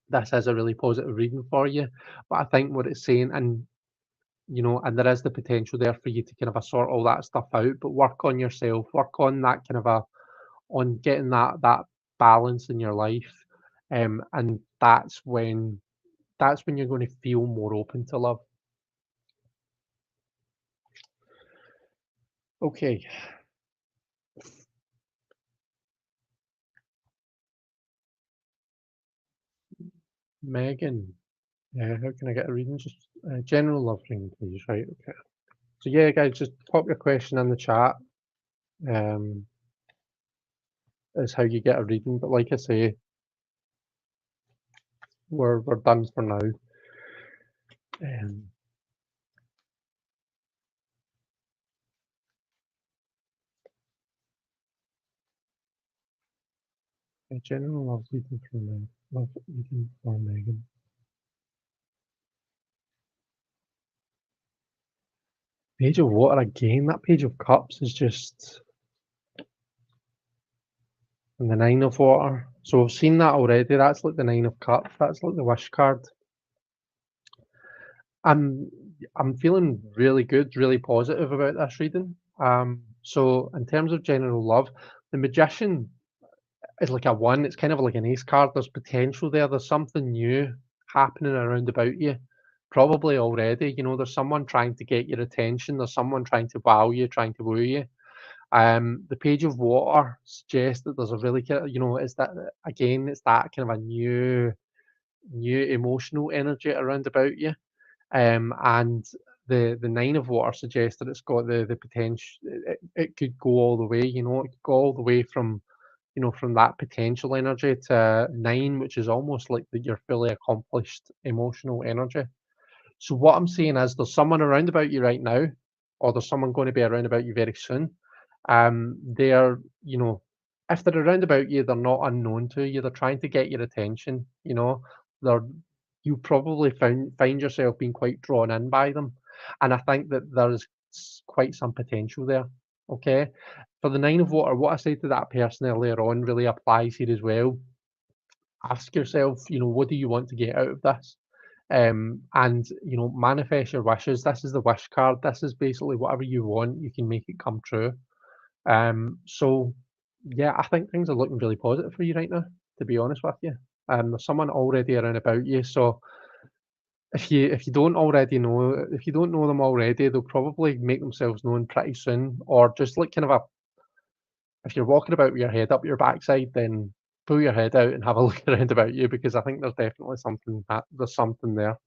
This is a really positive reading for you. But I think what it's saying, and there is the potential there for you to kind of sort all that stuff out, but work on yourself, work on that kind of on getting that balance in your life. And that's when you're going to feel more open to love. Okay, Megan. How can I get a reading? Just general love reading, please. Right. Okay. So yeah, guys, just pop your question in the chat. Um, is how you get a reading. But like I say, we're done for now. Um, a general love reading for Megan. Love reading for Megan. Page of Water again. That Page of Cups is just, and the Nine of Water. So we've seen that already. That's like the Nine of Cups. That's like the Wish card. I'm I'm feeling really good, really positive about this reading. So in terms of general love, the Magician is like a one. It's kind of like an ace card. There's potential there. There's something new happening around about you, probably already. There's someone trying to get your attention. There's someone trying to wow you, trying to woo you. The Page of Water suggests that there's a really it's that again, it's that kind of a new emotional energy around about you. And the Nine of Water suggests that it's got the potential. It could go all the way. It could go all the way from that potential energy to nine, which is almost like your fully accomplished emotional energy. So what I'm saying is there's someone around about you right now, or there's someone going to be around about you very soon. They're, if they're around about you, they're not unknown to you. They're trying to get your attention. They're you probably find yourself being quite drawn in by them, and I think that there's quite some potential there. Okay, For the Nine of Water, what I said to that person earlier on really applies here as well. Ask yourself, what do you want to get out of this? And manifest your wishes. This is the wish card. This is basically whatever you want, you can make it come true. So yeah, I think things are looking really positive for you right now, to be honest with you. There's someone already around about you, so if you don't know them already, they'll probably make themselves known pretty soon, or just like kind of a if you're walking about with your head up your backside, then pull your head out and have a look around about you because I think there's definitely there's something there.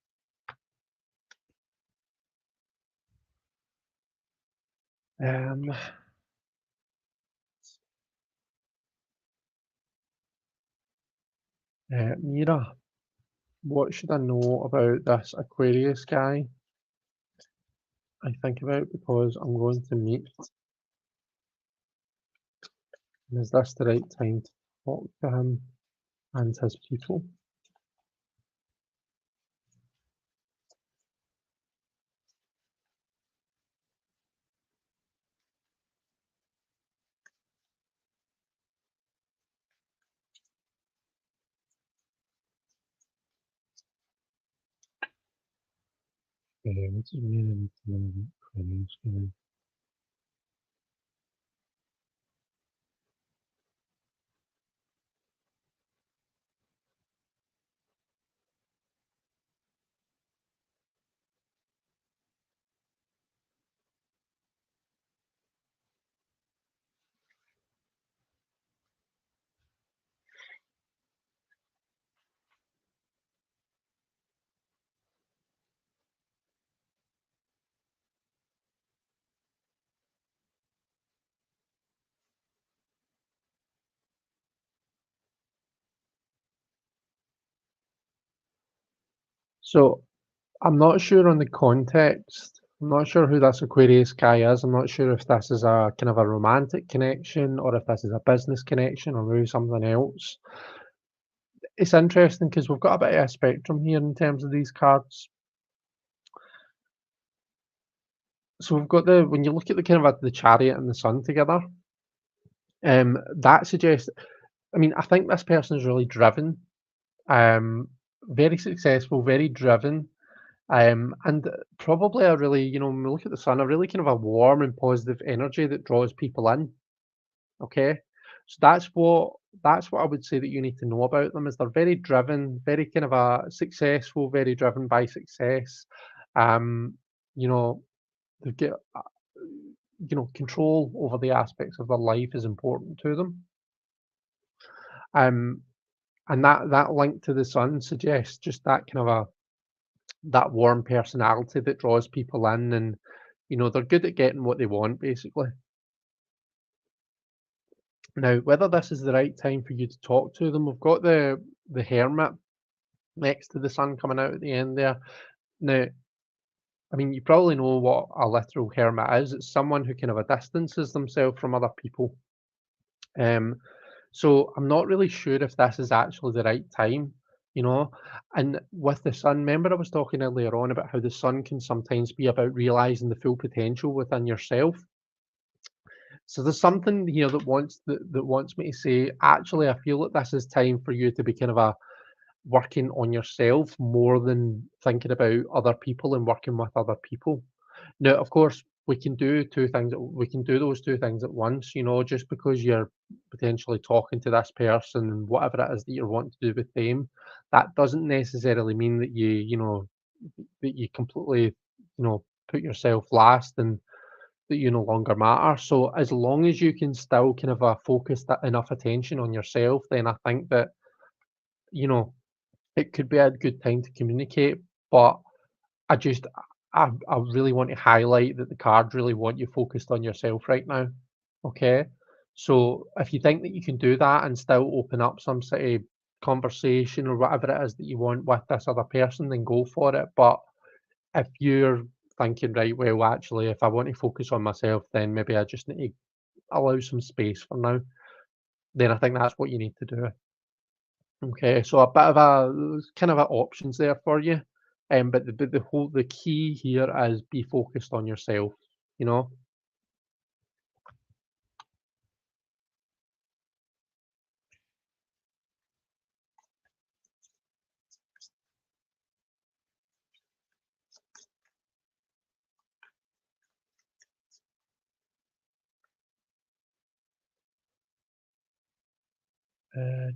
Um, Mira, what should I know about this Aquarius guy? I think about because I'm going to meet. And is this the right time to talk to him and his people? What's his name? Aquarius guy. So I'm not sure on the context. I'm not sure who this Aquarius guy is. I'm not sure if this is a kind of a romantic connection or if this is a business connection or maybe something else. It's interesting because we've got a bit of a spectrum here in terms of these cards. So we've got when you look at the kind of the chariot and the sun together, that suggests. I mean, I think this person is really driven, um, very successful, very driven, and probably a really, when we look at the sun, a really kind of a warm and positive energy that draws people in. Okay, so that's what I would say that you need to know about them is they're very driven, very kind of a successful, very driven by success. Um, you know, they get control over the aspects of their life is important to them. Um, and that link to the sun suggests just that kind of a that warm personality that draws people in, and they're good at getting what they want, basically. Now, whether this is the right time for you to talk to them, we've got the hermit next to the sun coming out at the end there. Now, I mean, you probably know what a literal hermit is. It's someone who kind of a distances themselves from other people. Um, so I'm not really sure if this is actually the right time, you know. And with the sun, remember I was talking earlier on about how the sun can sometimes be about realizing the full potential within yourself. So there's something here that wants me to say, actually, I feel that this is time for you to be kind of a working on yourself more than thinking about other people and working with other people. Now, of course, we can do those two things at once, just because you're potentially talking to this person and whatever it is that you're wanting to do with them, that doesn't necessarily mean that that you completely, put yourself last and that you no longer matter. So as long as you can still kind of focus that enough attention on yourself, then I think that, you know, it could be a good time to communicate. But I just I really want to highlight that the cards really want you focused on yourself right now. Okay. So if you think that you can do that and still open up some sort of conversation or whatever it is that you want with this other person, then go for it. But if you're thinking, right, well, actually, if I want to focus on myself, then maybe I just need to allow some space for now, then I think that's what you need to do. Okay, so a bit of kind of a options there for you. But the key here is be focused on yourself, you know?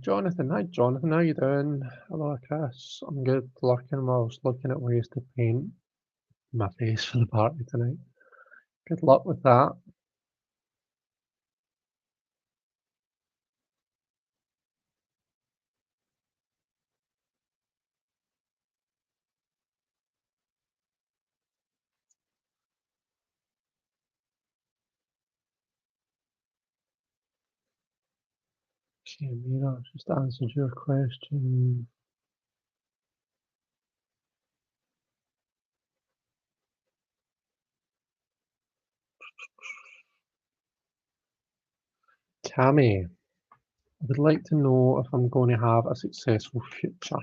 Jonathan, hi Jonathan, how you doing? Hello, Chris. I'm good. Lurking whilst looking at ways to paint my face for the party tonight. Good luck with that. Okay, Mira, just answered your question. Cammy, I would like to know if I'm going to have a successful future.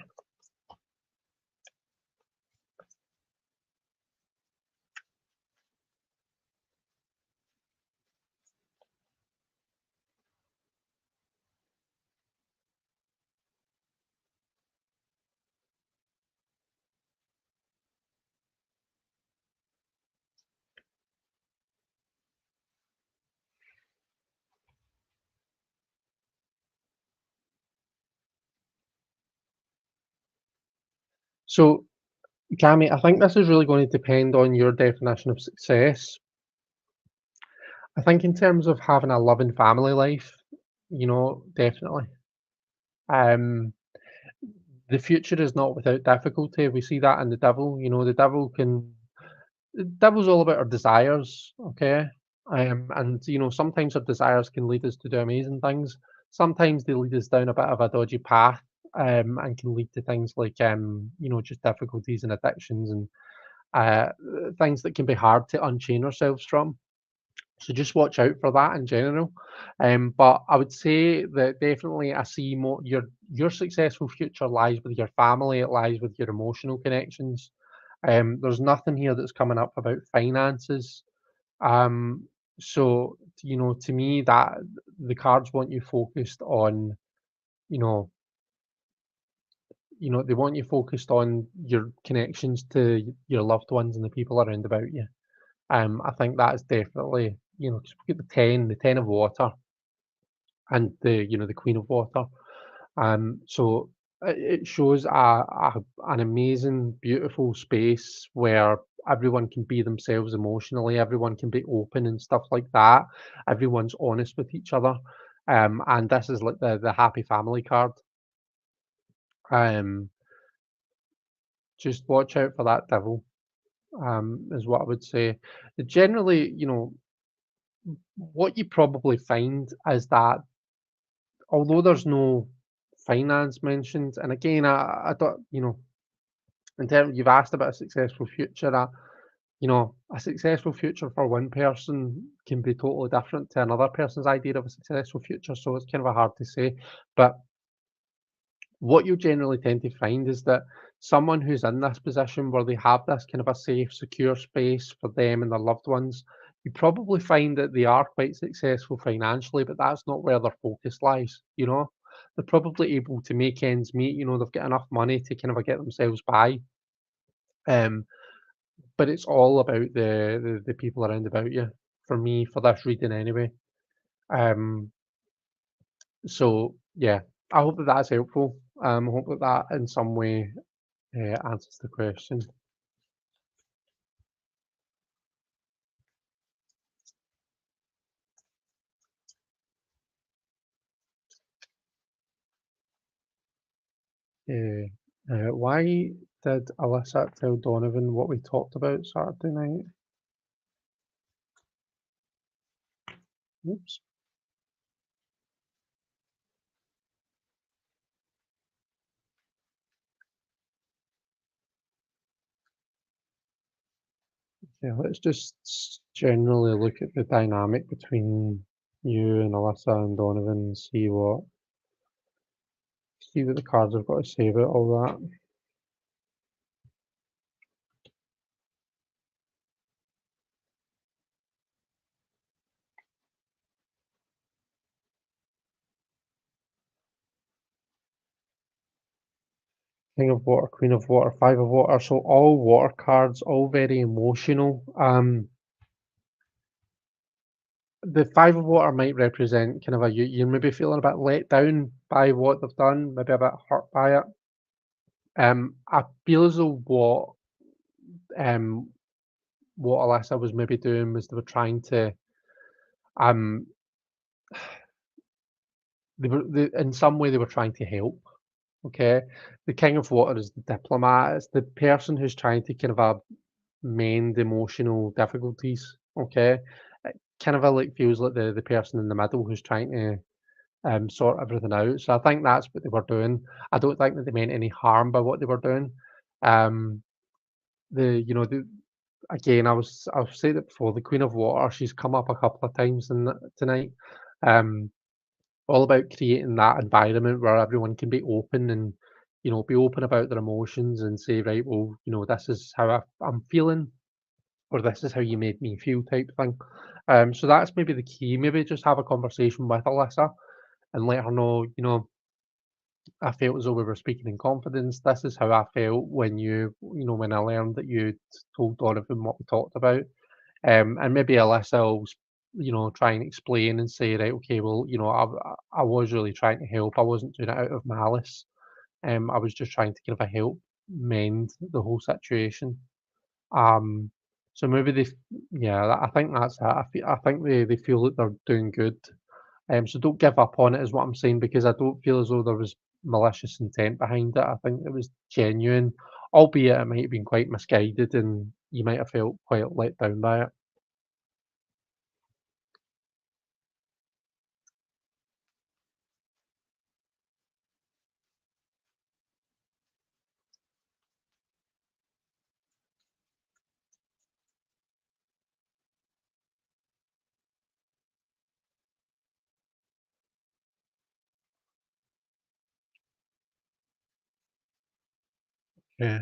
So, Cammy, I think this is really going to depend on your definition of success. I think in terms of having a loving family life, definitely. Um, the future is not without difficulty. We see that in the devil. The devil's all about our desires, okay? And sometimes our desires can lead us to do amazing things. Sometimes they lead us down a bit of a dodgy path, and can lead to things like just difficulties and addictions and uh, things that can be hard to unchain ourselves from. So just watch out for that in general. But I would say that definitely I see more your successful future lies with your family, it lies with your emotional connections. There's nothing here that's coming up about finances. Um, so to me that the cards want you focused on, you know, they want you focused on your connections to your loved ones and the people around about you. I think that is definitely, 'cause we get the 10 of water and the Queen of Water. So it shows an amazing, beautiful space where everyone can be themselves emotionally, everyone can be open and stuff like that. Everyone's honest with each other. And this is like the happy family card. Um, just watch out for that devil, is what I would say. Generally, what you probably find is that although there's no finance mentioned, and again, I don't, in terms you've asked about a successful future, a successful future for one person can be totally different to another person's idea of a successful future. So it's kind of hard to say. But what you generally tend to find is that someone who's in this position where they have this kind of a safe, secure space for them and their loved ones, you probably find that they are quite successful financially, but that's not where their focus lies. They're probably able to make ends meet. They've got enough money to kind of get themselves by. Um, but it's all about the people around about you. For me, for this reading anyway. Um, so yeah, I hope that that's helpful. I hope that that in some way answers the question. Uh, why did Alyssa tell Donovan what we talked about Saturday night? Oops. Yeah, let's just generally look at the dynamic between you and Alyssa and Donovan and see what the cards have got to say about all that. King of Water, Queen of Water, Five of Water. So all water cards, all very emotional. the Five of Water might represent kind of you're maybe feeling a bit let down by what they've done, maybe a bit hurt by it. I feel as though um, what Alyssa was maybe doing was they were trying to, um, in some way they were trying to help. Okay, the King of Water is the diplomat. It's the person who's trying to kind of mend emotional difficulties. Okay, it kind of like feels like the person in the middle who's trying to sort everything out. So I think that's what they were doing. I don't think that they meant any harm by what they were doing. Um, the you know the Again, I've said it before. The Queen of Water, she's come up a couple of times tonight. Um, all about creating that environment where everyone can be open and be open about their emotions and say, right, well, this is how I'm feeling, or this is how you made me feel, type thing. So that's maybe the key. Maybe just have a conversation with Alyssa and let her know, I felt as though we were speaking in confidence. This is how I felt when when I learned that you'd told Donovan what we talked about. And maybe Alyssa will, try and explain and say, right, okay, well, I was really trying to help. I wasn't doing it out of malice. I was just trying to kind of help mend the whole situation. Um, so maybe yeah, I think that's it. I think they feel that they're doing good. So don't give up on it, is what I'm saying, because I don't feel as though there was malicious intent behind it. I think it was genuine, albeit it might have been quite misguided, and you might have felt quite let down by it. Yeah.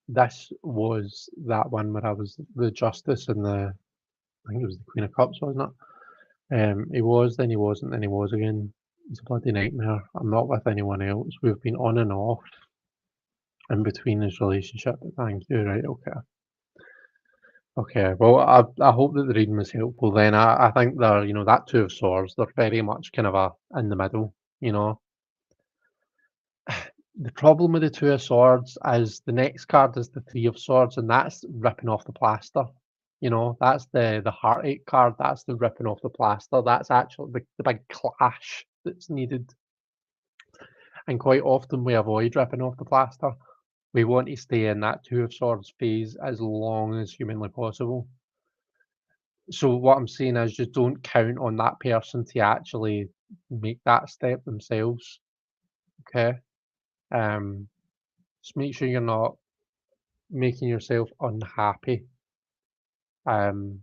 This was that one where I was the justice and I think it was the Queen of Cups, wasn't it? He was, then he wasn't, then he was again. It's a bloody nightmare. I'm not with anyone else. We've been on and off in between this relationship. But thank you. Right. Okay. Okay. Well, I hope that the reading was helpful. Then I think they're that Two of Swords. They're very much kind of in the middle. You know, the problem with the Two of Swords is the next card is the Three of Swords, and that's ripping off the plaster. That's the heartache card. That's the ripping off the plaster. That's actually the big clash that's needed. And quite often we avoid ripping off the plaster. We want to stay in that Two of Swords phase as long as humanly possible. So what I'm saying is just don't count on that person to actually make that step themselves. Okay. Um, just make sure you're not making yourself unhappy um,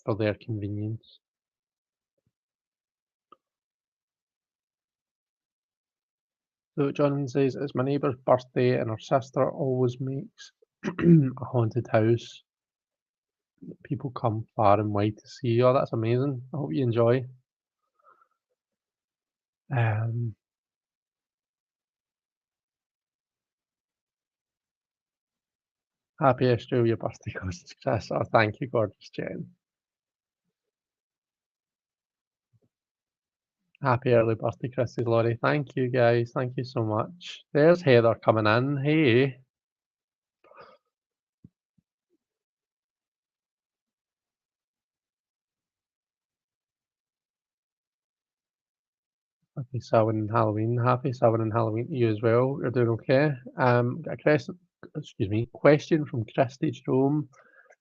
for their convenience. So Jonathan says it's my neighbour's birthday and her sister always makes a haunted house. People come far and wide to see. Oh, that's amazing. I hope you enjoy. Um, Happy Australia birthday, gorgeous Chris. Oh, thank you, gorgeous Jen. Happy early birthday, Christy Laurie. Thank you, guys. Thank you so much. There's Heather coming in. Hey. Happy Samhain and Halloween. Happy Samhain and Halloween to you as well. You're doing okay. Got a question from Christy Jerome.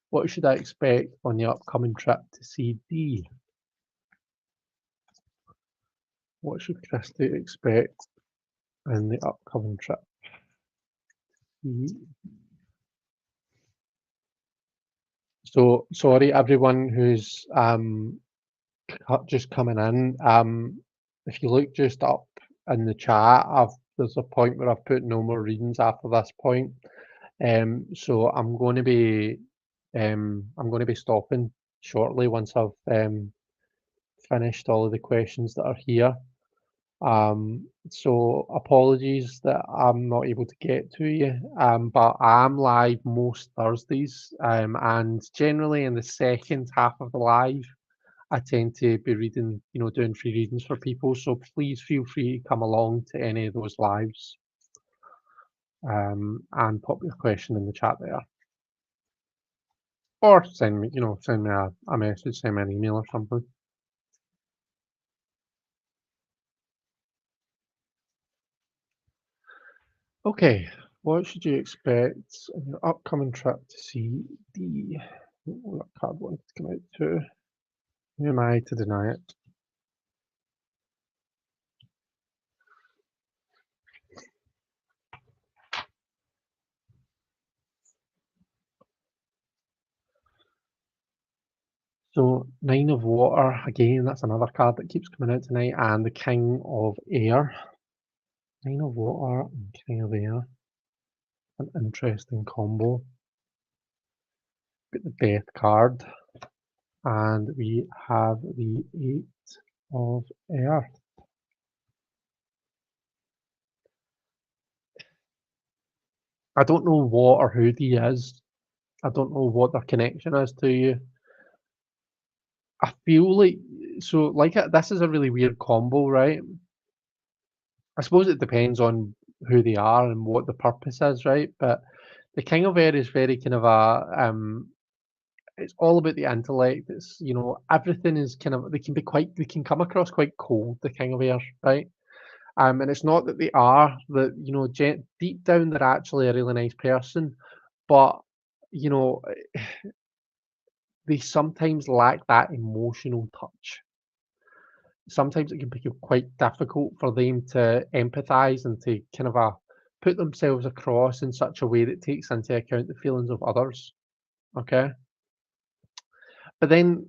What should I expect on the upcoming trip to CD? What should Christy expect in the upcoming trip? So sorry everyone who's just coming in. If you look just up in the chat, there's a point where I've put no more readings after this point. So I'm going to be stopping shortly once I've finished all of the questions that are here. So apologies that I'm not able to get to you, but I am live most Thursdays, and generally in the second half of the live, I tend to be reading, doing free readings for people. So please feel free to come along to any of those lives, and pop your question in the chat there, or send me a message, send me an email or something. Okay, what should you expect on your upcoming trip to see what card wanted to come out to? Who am I to deny it? So Nine of Water, again, that's another card that keeps coming out tonight, and the King of Air. Nine of Water and King of Air, an interesting combo. Got the Death card, and we have the Eight of Earth. I don't know what or who he is. I don't know what their connection is to you. I feel like this is a really weird combo, right? I suppose it depends on who they are and what the purpose is, right? But the King of Air is very kind of it's all about the intellect. It's everything is kind of they can come across quite cold, the King of Air, right? And it's not that they are that deep down they're actually a really nice person, but you know they sometimes lack that emotional touch. Sometimes it can be quite difficult for them to empathize and to kind of put themselves across in such a way that takes into account the feelings of others. Okay. But then,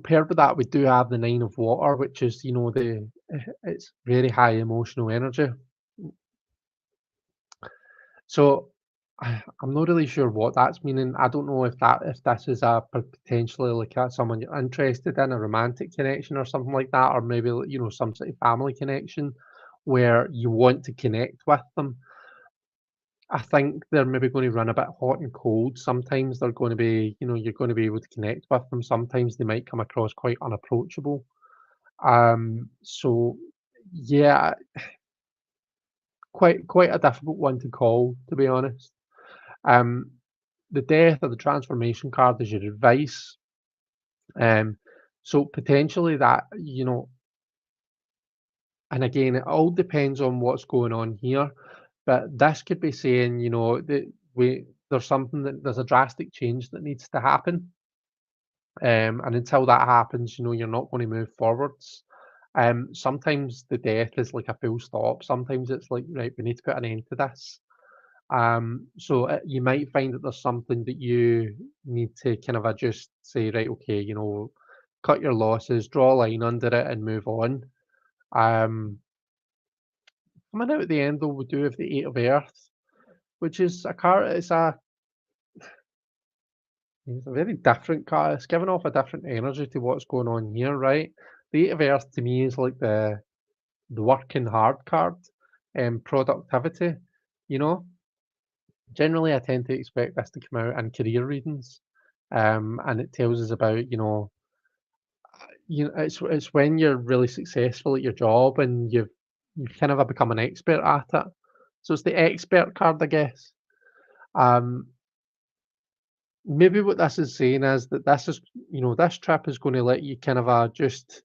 paired with that, we do have the Nine of Water, which is, it's very high emotional energy. So I'm not really sure what that's meaning. I don't know if this is potentially like someone you're interested in, a romantic connection or something like that, or maybe some sort of family connection where you want to connect with them. I think they're maybe going to run a bit hot and cold. Sometimes they're going to be, you're going to be able to connect with them. Sometimes they might come across quite unapproachable. So yeah, quite a difficult one to call, to be honest. Um, the death or the transformation card is your advice. Um, so potentially that, and again, it all depends on what's going on here. But this could be saying, that there's a drastic change that needs to happen. And until that happens, you're not going to move forwards. Sometimes the death is like a full stop. Sometimes it's like, right, we need to put an end to this. So you might find that there's something that you need to kind of adjust, say, right, okay, cut your losses, draw a line under it, and move on. Um, Coming out at the end, though, we do have the Eight of Earth, which is a card. It's a very different card. It's giving off a different energy to what's going on here, right? The Eight of Earth to me is like the working hard card, and productivity. You know, generally, I tend to expect this to come out in career readings, and it tells us about it's when you're really successful at your job and you've kind of become an expert at it. So it's the expert card, I guess. Um, Maybe what this is saying is that this trip is going to let you kind of just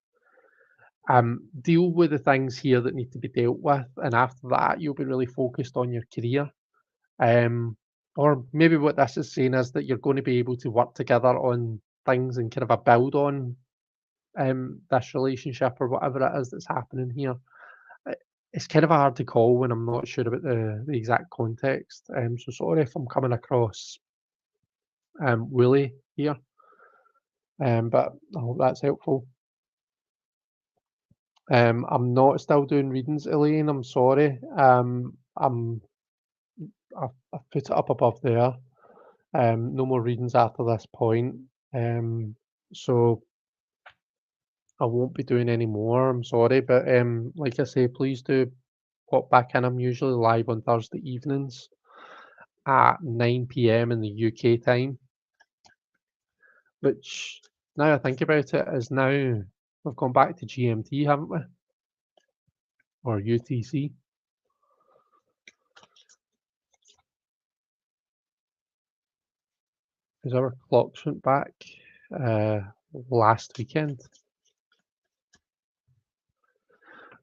deal with the things here that need to be dealt with, and after that, you'll be really focused on your career. Um, or maybe what this is saying is that you're going to be able to work together on things and kind of build on this relationship or whatever it is that's happening here. I- It's kind of hard to call when I'm not sure about the exact context. So sorry if I'm coming across woolly here, but I hope that's helpful. I'm not still doing readings, Elaine. I'm sorry. I've put it up above there. No more readings after this point. So I won't be doing any more, I'm sorry, but, like I say, please do pop back in. I'm usually live on Thursday evenings at 9 p.m. in the UK time, which, now I think about it, is now we've gone back to GMT, haven't we? Or UTC. Because our clocks went back uh, last weekend.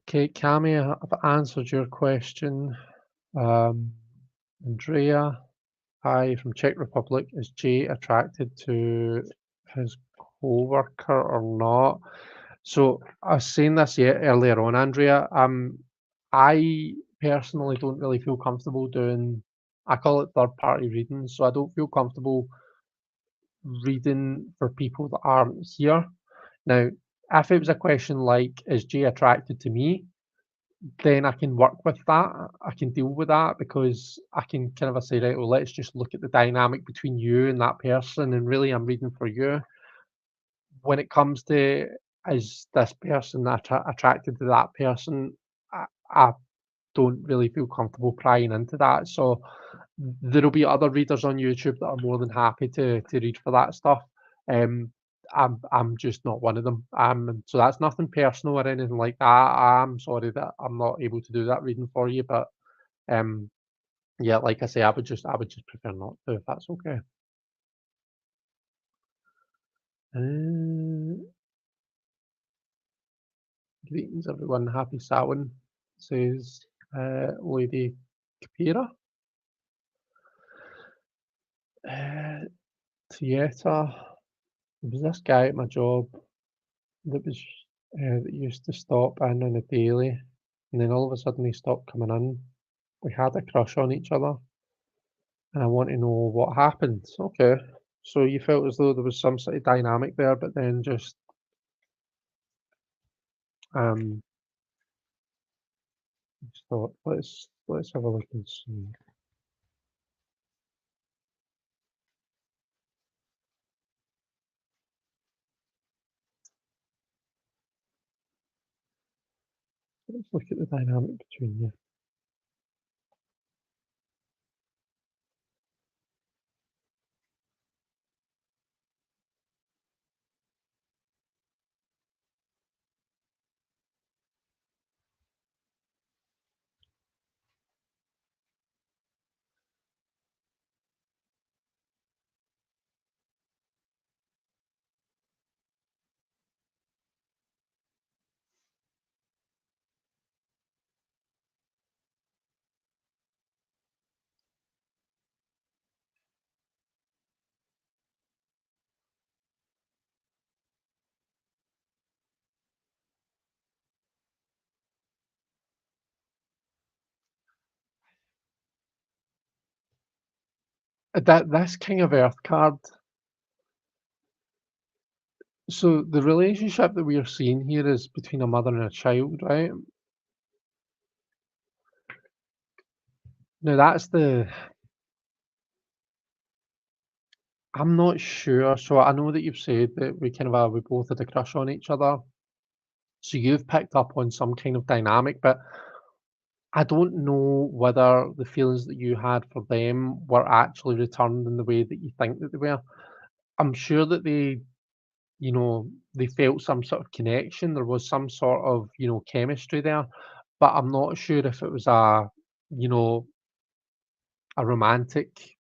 Okay, Cami, I've answered your question. Um, Andrea, hi from Czech Republic. Is Jay attracted to his co-worker or not? So I was saying this earlier on, Andrea. I personally don't really feel comfortable doing. I call it third-party reading, so I don't feel comfortable reading for people that aren't here. Now, if it was a question like, "Is Jay attracted to me?" then I can work with that. I can deal with that because I can kind of say, right, well, let's just look at the dynamic between you and that person, and really, I'm reading for you. When it comes to is this person attracted to that person, I don't really feel comfortable prying into that. So there'll be other readers on YouTube that are more than happy to read for that stuff. Um, I'm just not one of them. And so that's nothing personal or anything like that. I'm sorry that I'm not able to do that reading for you, but um, yeah, like I say, I would just prefer not to, if that's okay. Uh, Greetings, everyone. Happy Samhain, says Lady Kapira. Uh, Tieta, there was this guy at my job that was that used to stop in on a daily, and then all of a sudden he stopped coming in. We had a crush on each other, and I want to know what happened. Okay, so you felt as though there was some sort of dynamic there, but then just um, just thought let's have a look and see. Let's look at the dynamic between you. That this King of Earth card. So the relationship that we are seeing here is between a mother and a child, right? Now that's the I'm not sure. So I know that you've said that we both had a crush on each other. So you've picked up on some kind of dynamic, but I don't know whether the feelings that you had for them were actually returned in the way that you think that they were. I'm sure that they felt some sort of connection. There was some sort of, chemistry there, but I'm not sure if it was you know, a romantic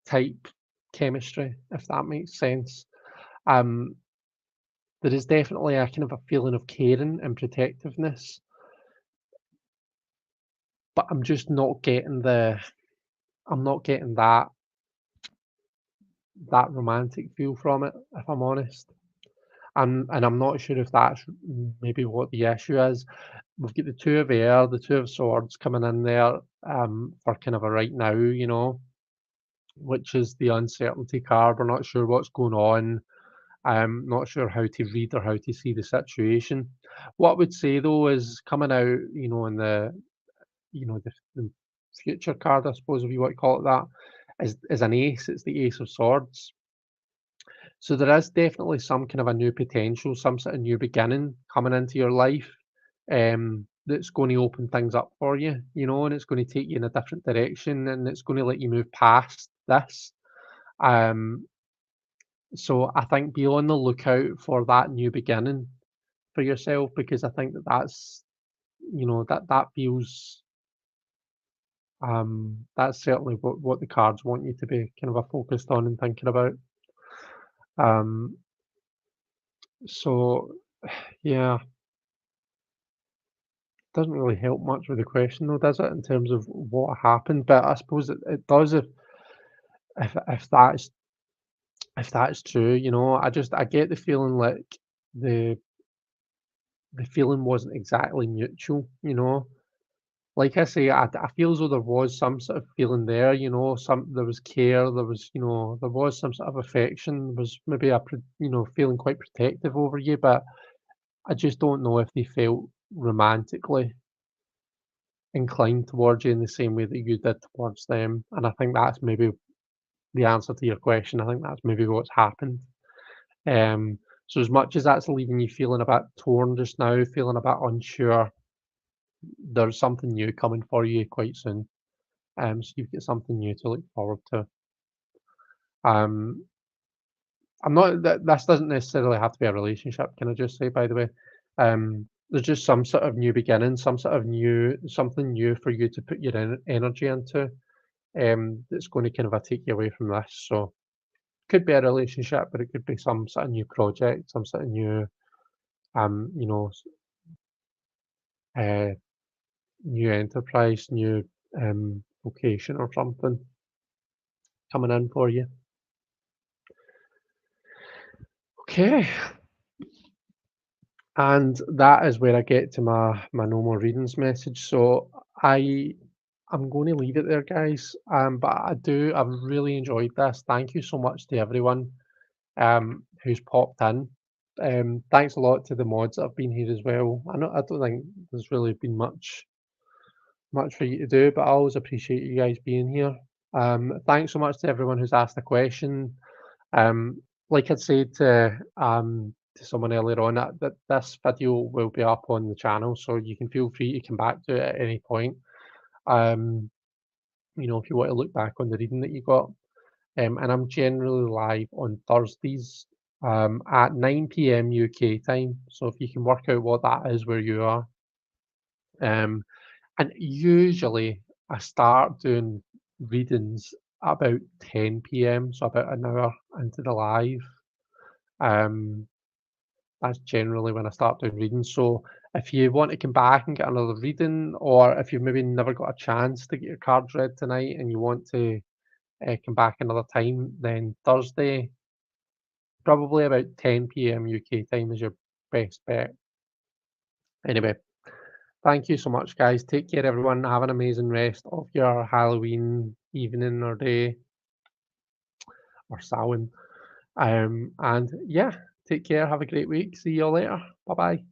type chemistry, if that makes sense. Um, there is definitely a kind of a feeling of caring and protectiveness, but I'm not getting that romantic feel from it, if I'm honest. And I'm not sure if that's maybe what the issue is. We've got the two of air, the two of swords coming in there for kind of a right now, which is the uncertainty card. We're not sure what's going on. I'm not sure how to read or how to see the situation. What I would say though is coming out, in the future card, I suppose if you want to call it that, is an ace. It's the Ace of Swords. So there is definitely some kind of a new potential, some sort of new beginning coming into your life, that's going to open things up for you, you know, and it's going to take you in a different direction, and it's going to let you move past this. Um, so I think be on the lookout for that new beginning for yourself, because I think that that's, you know, that feels, that's certainly what the cards want you to be kind of focused on and thinking about. Um, so yeah, doesn't really help much with the question though, does it, in terms of what happened? But I suppose it does if that's true, you know. I get the feeling like the the feeling wasn't exactly mutual, you know. Like I say, I feel as though there was some sort of feeling there, you know, there was care, there was, you know, there was some sort of affection, there was maybe you know, feeling quite protective over you, but I just don't know if they felt romantically inclined towards you in the same way that you did towards them. And I think that's maybe the answer to your question. I think that's maybe what's happened. So as much as that's leaving you feeling a bit torn just now, feeling a bit unsure, there's something new coming for you quite soon. So you've got something new to look forward to. Um, I'm not that this doesn't necessarily have to be a relationship. Can I just say, by the way, there's just some sort of new beginning, some sort of new something new for you to put your energy into. That's going to kind of take you away from this. So could be a relationship, but it could be some sort of new project, some sort of new, you know, uh, new enterprise, new vocation or something coming in for you. Okay, and that is where I get to my no more readings message. So I I'm going to leave it there, guys. But I've really enjoyed this. Thank you so much to everyone who's popped in. Thanks a lot to the mods that have been here as well. I don't think there's really been much for you to do, but I always appreciate you guys being here. Thanks so much to everyone who's asked a question. Like I said to someone earlier on, that this video will be up on the channel, so you can feel free to come back to it at any point. Um, you know, if you want to look back on the reading that you got. And I'm generally live on Thursdays at 9 p.m. UK time. So if you can work out what that is where you are. Um, and usually I start doing readings at about 10 p.m., so about an hour into the live. Um, that's generally when I start doing readings. So if you want to come back and get another reading, or if you've maybe never got a chance to get your cards read tonight and you want to come back another time, then Thursday, probably about 10 p.m. UK time is your best bet. Anyway, thank you so much, guys. Take care, everyone. Have an amazing rest of your Halloween evening or day or Samhain. And yeah, take care. Have a great week. See you all later. Bye bye.